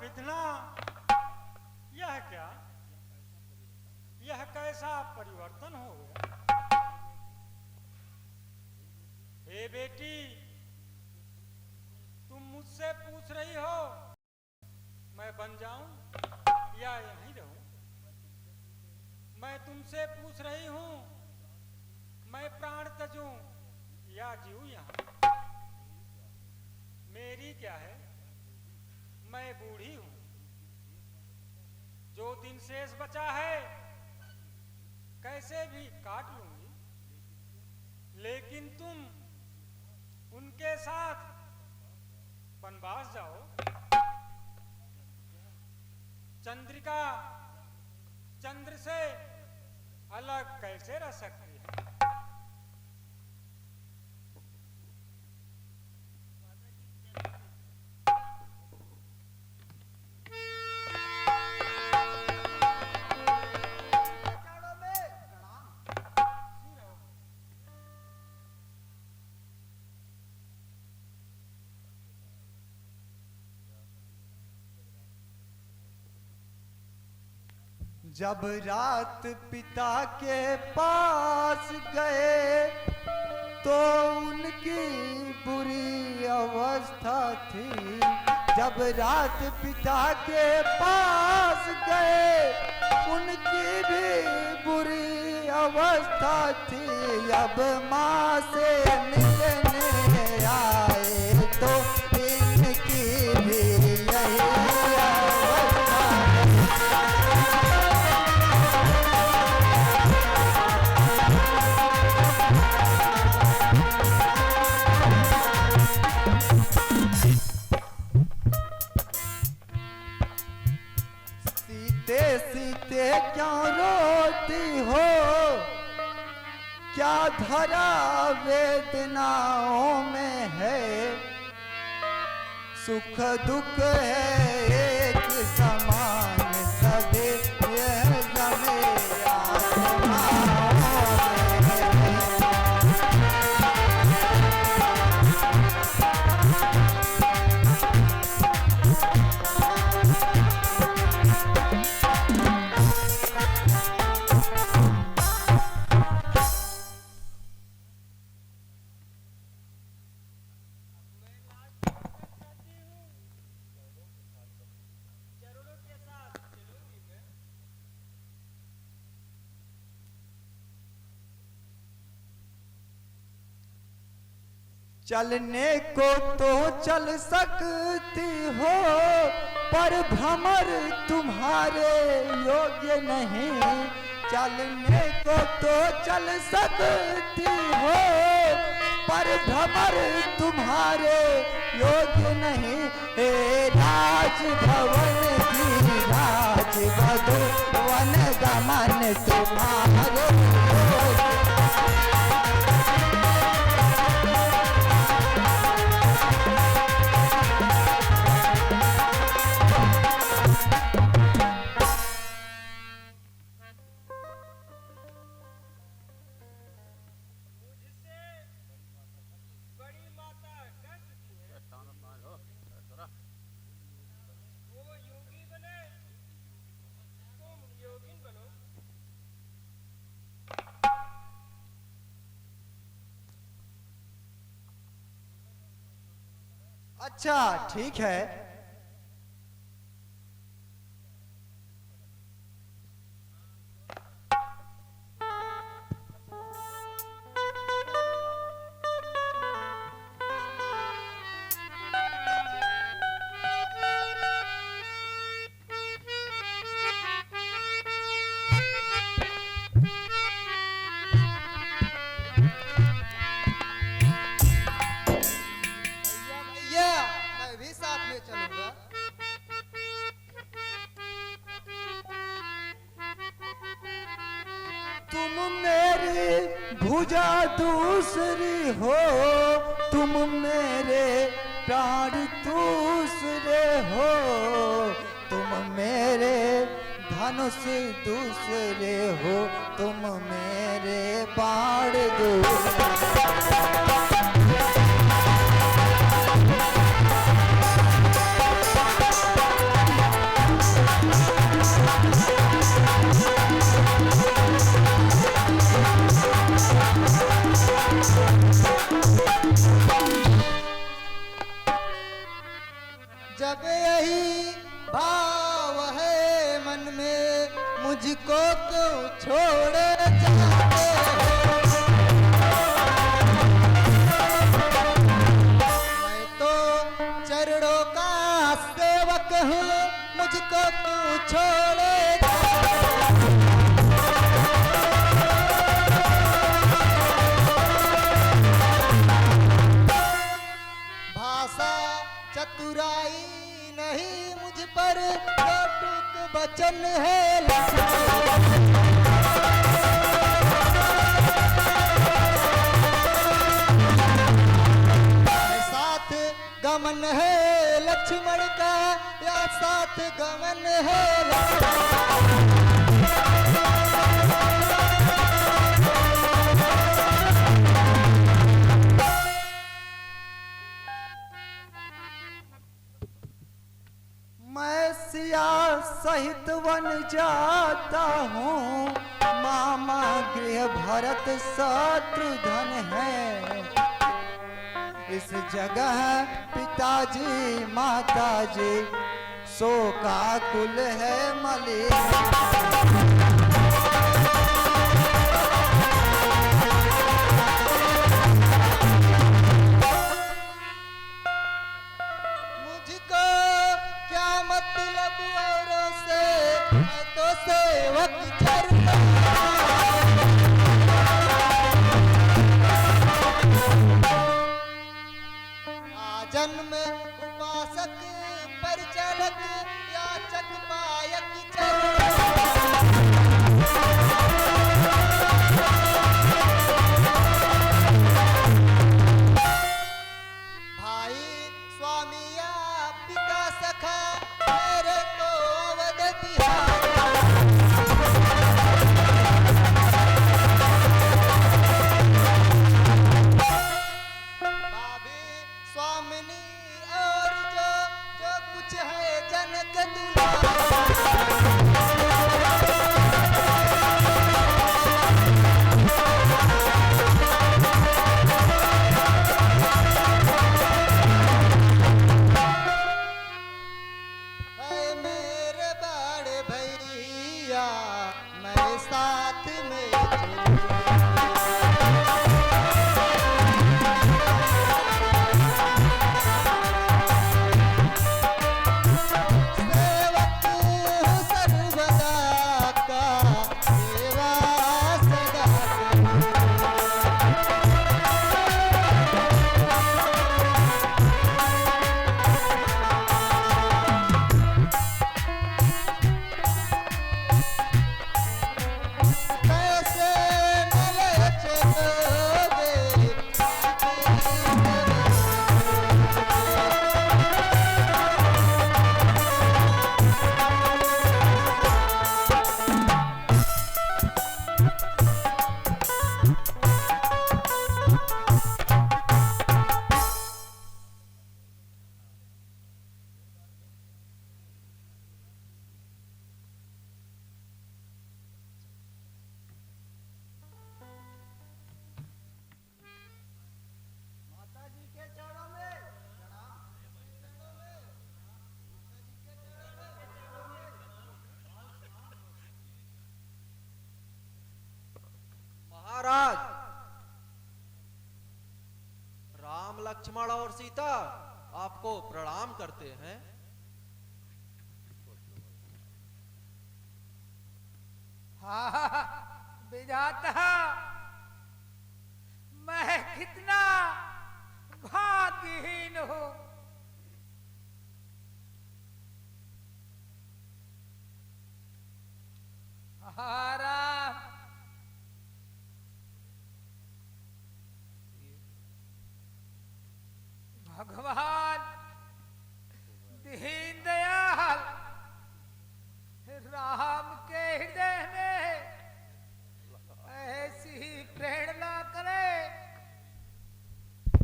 विधना, यह क्या? यह कैसा परिवर्तन हो गया? हे बेटी, तुम मुझसे पूछ रही हो मैं बन जाऊं या यहीं रहूं? मैं तुमसे पूछ रही हूं मैं प्राण तजूं या जीऊं यहां? मेरी क्या है, मैं बूढ़ी हूं। जो दिन शेष बचा है कैसे भी काट लूंगी, लेकिन तुम उनके साथ वनवास जाओ। चंद्रिका चंद्र से अलग कैसे रह सकती है? जब रात पिता के पास गए तो उनकी बुरी अवस्था थी। जब रात पिता के पास गए उनकी भी बुरी अवस्था थी। अब माँ से मिलने आए तो इनकी भी यही अवस्था सीते क्यों रोती हो, क्या धरा वेदनाओं में है? सुख दुख है एक समान सभी ये जमे आसमां में। चलने को तो चल सकती हो पर भ्रमर तुम्हारे योग्य नहीं। चलने को तो चल सकती हो पर भ्रमर तुम्हारे योग्य नहीं। हे राजभवन की राजवधू वन गमन तुम्हारे योग्य। अच्छा ठीक है। मैं भी साथ में चलूंगा। तुम मेरी भुजा दूसरी हो, तुम मेरे प्राण दूसरे हो। तुम मेरे धनुष दूसरे हो, तुम मेरे बाण दूसरे। कहूँ मुझको क्यों छोड़ेगा। भाषा चतुराई नहीं मुझ पर, कटुक वचन है साथ गमन है लक्ष्मण का, या साथ गमन है मैं सिया सहित वन जाता हूँ, मामा गृह भरत शत्रुघ्न है। इस जगह पिताजी माताजी शोकाकुल है मलिन। मुझको क्या मतलब औरों से, मैं तो सेवक चरता। जन्म उपासक परिचालक याचक पायक भाई स्वामी या पिता सखा मेरे को अवध बिहार। स्वामिनी और जो कुछ है जनक दुलार। है मेरे बड़े भैया मैं साथ में महाराज, राम लक्ष्मण और सीता आपको प्रणाम करते हैं। हाँ विधाता, मैं कितना भाग्यहीन हूँ। राम, भगवान दीन दयाल राम के हृदय में ऐसी प्रेरणा करे,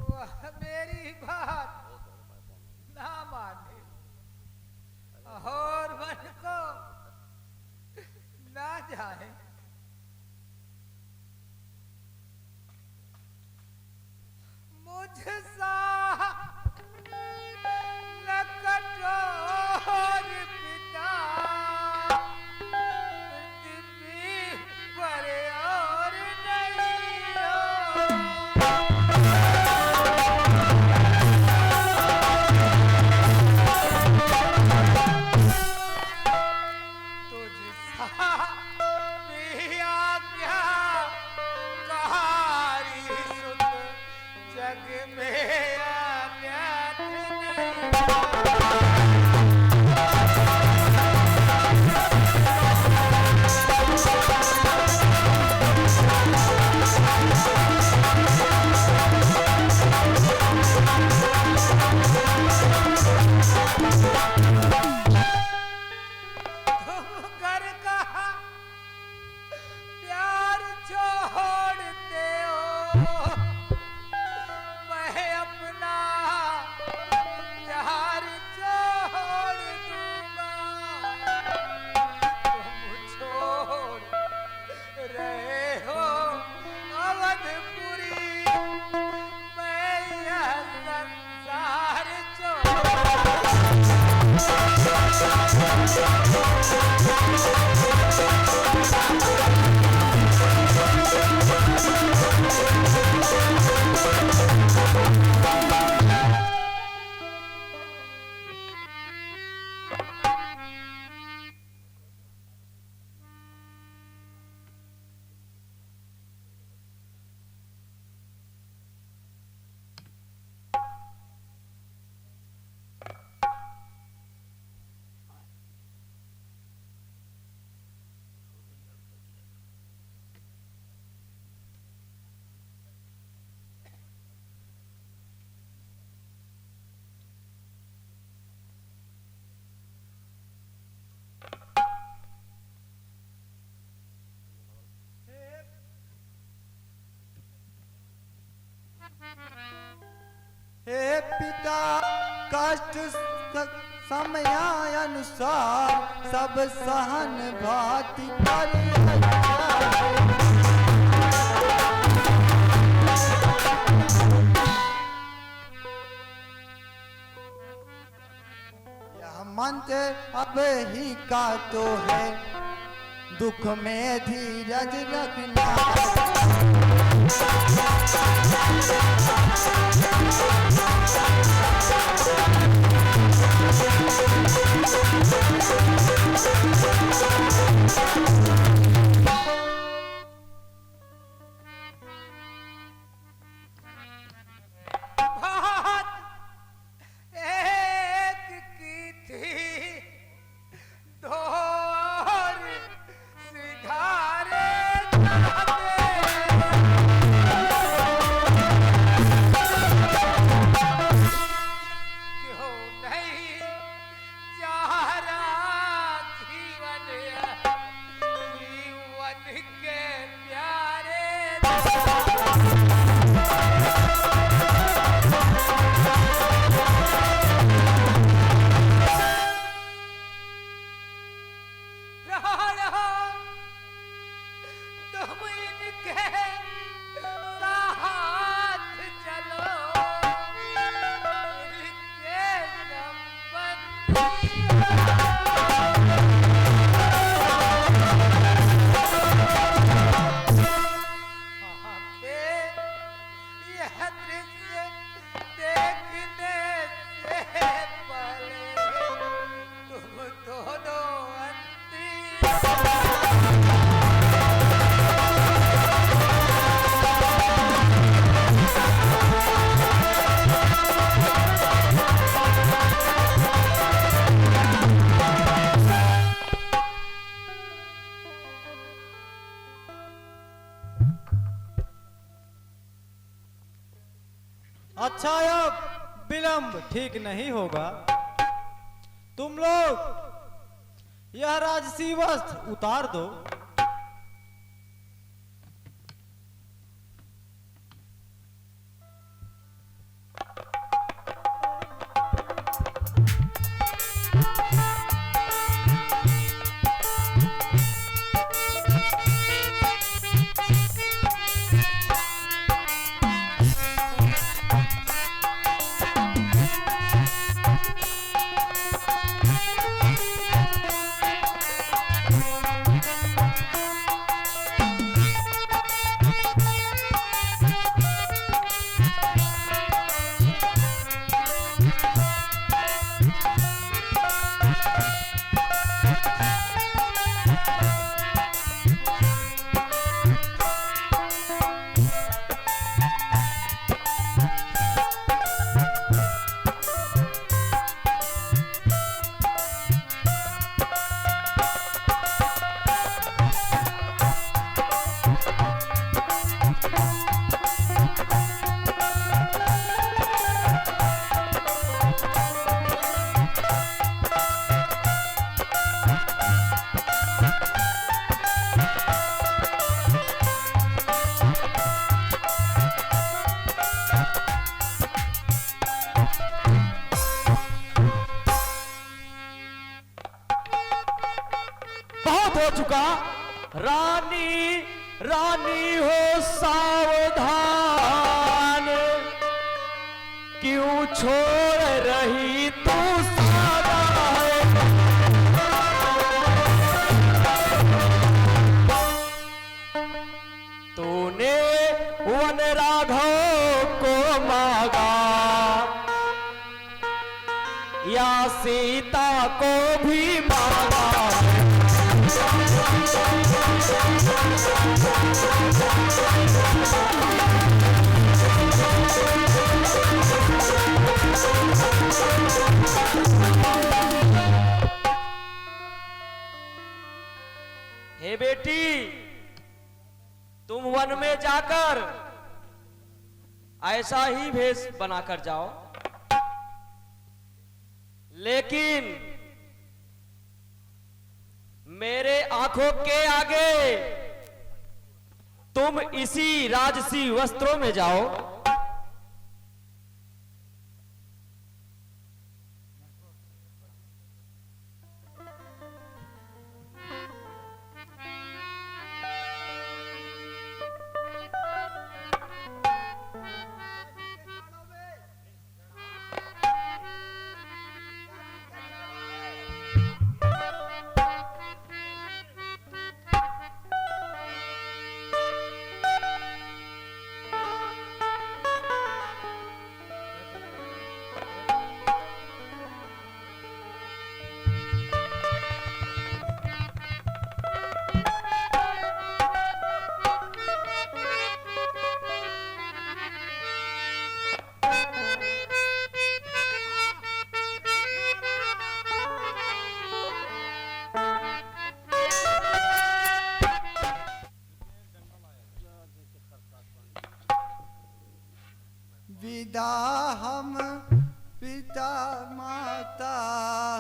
वह मेरी बात ना माने और मन को ना जाए। हे पिता कष्ट समयानुसार सब सहन भांति कर यह मंत्र अब ही का तो है दुख में धीरज रखना अच्छा अब विलंब ठीक नहीं होगा। तुम लोग यह राजसी वस्त्र उतार दो। हो चुका। रानी रानी हो सावधान, क्यों छोड़ रही तू सावधान। या सीता को भी मांगा। हे बेटी, तुम वन में जाकर ऐसा ही भेष बनाकर जाओ, लेकिन मेरे आंखों के आगे तुम इसी राजसी वस्त्रों में जाओ। विदा हम पिता माता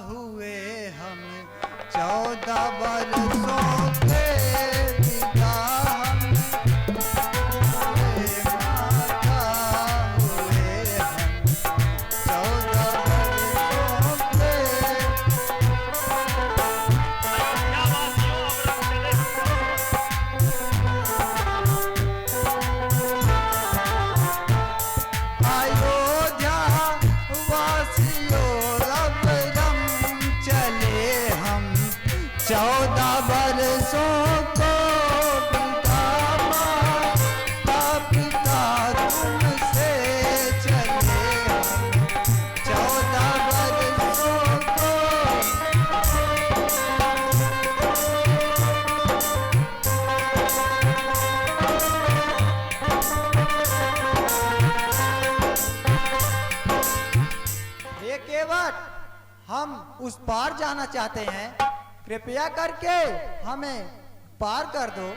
हुए हम 14 बरसों के। विदा हम हुए माता हुए हम 14 बरसों के। अयोध्या वासियों अब रम चले हम 14 बरसों को। पिता माता पिता तुमसे चले हम 14 बरसों को। हे केवट, हम उस पार जाना चाहते हैं, कृपया करके हमें पार कर दो।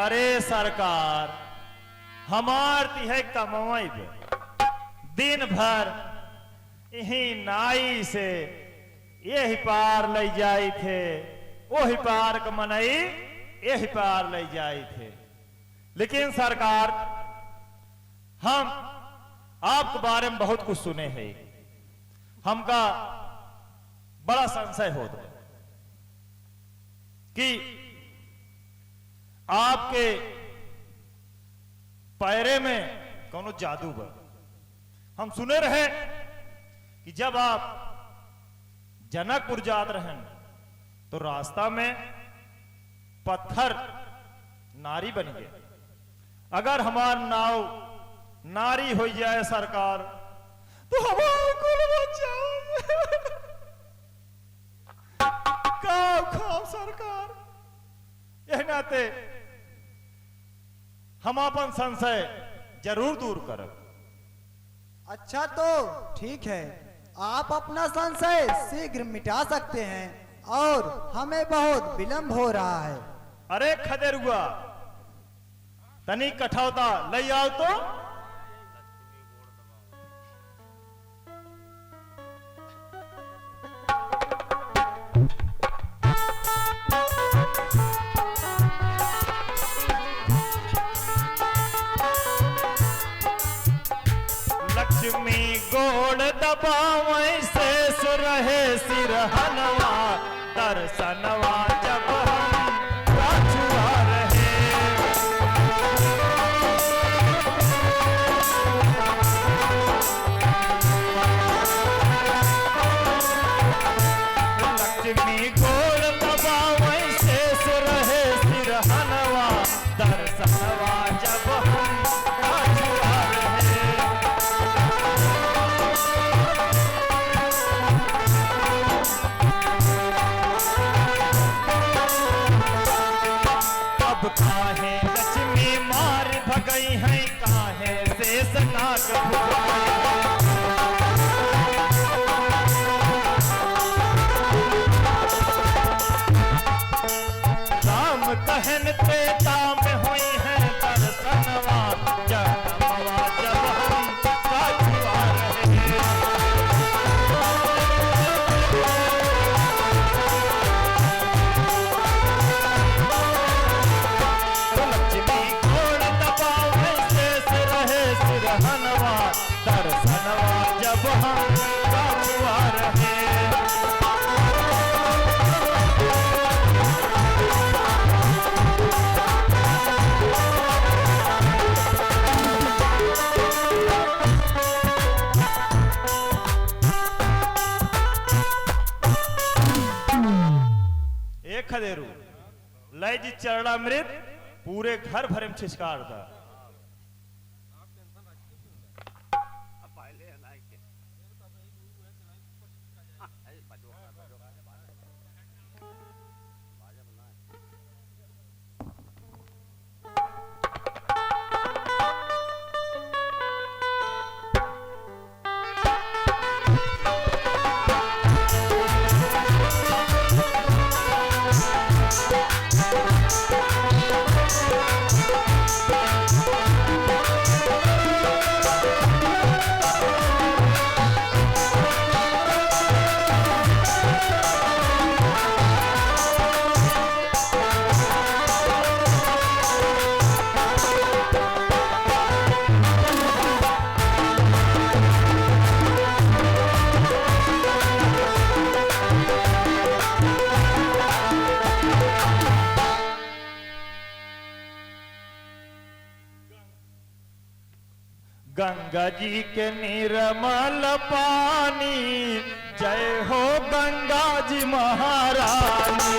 अरे सरकार, हमार तिहे कमाई दिन भर यही नाई से यही पार ले जाई थे, वही पार कमनई यही पार ले जाई थे। लेकिन सरकार, हम आपके बारे में बहुत कुछ सुने हैं, हमका बड़ा संशय होता है कि आपके पैरे में कोनो जादू बा। हम सुने रहे कि जब आप जनकपुर जात रहे तो रास्ता में पत्थर नारी बन गए। अगर हमार नाव नारी हो जाए सरकार, तो हमारे कुल बचाओ। खाओ सरकार, यह नाते हम अपन संशय जरूर दूर करब। अच्छा तो ठीक है, आप अपना संशय शीघ्र मिटा सकते हैं और हमें बहुत विलंब हो रहा है। अरे खदेरुआ, तनी कठौता ले आओ तो। लक्ष्मी गोड़ दबावे शेष रहे सिरहनवा, दर्शनवा जब हम राजुआ रहे। लक्ष्मी गोड़ दबावे शेष रहे सिरहनवा, दर्शनवा जब हम राजुआ रहे। काहे लक्ष्मी मार भगई है, काहे शेष नाग राम कहन त्रेता में हुई है दर्शनवा, जन्मवा जब हम काजुआ रहे। लक्ष्मी घोड़ दबावे शेष रहे सिरहनवा, दर्शनवा जब हम काजुआ रहे। एक खदेरू लय जी चरणामृत पूरे घर भरे में छिसकार था। गंगा जी के निर्मल पानी, जय हो गंगा जी महारानी।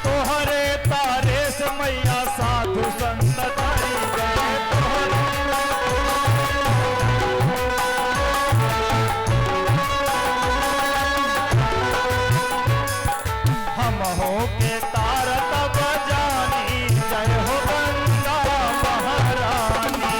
तोहरे तारे से मैया साधु संत तारी गए, हम हो के तार तब जानी, जय हो गंगा महारानी।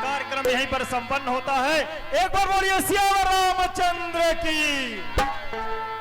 कार्यक्रम यहीं पर संपन्न होता है। एक बार बोलिए सियावर रामचंद्र की।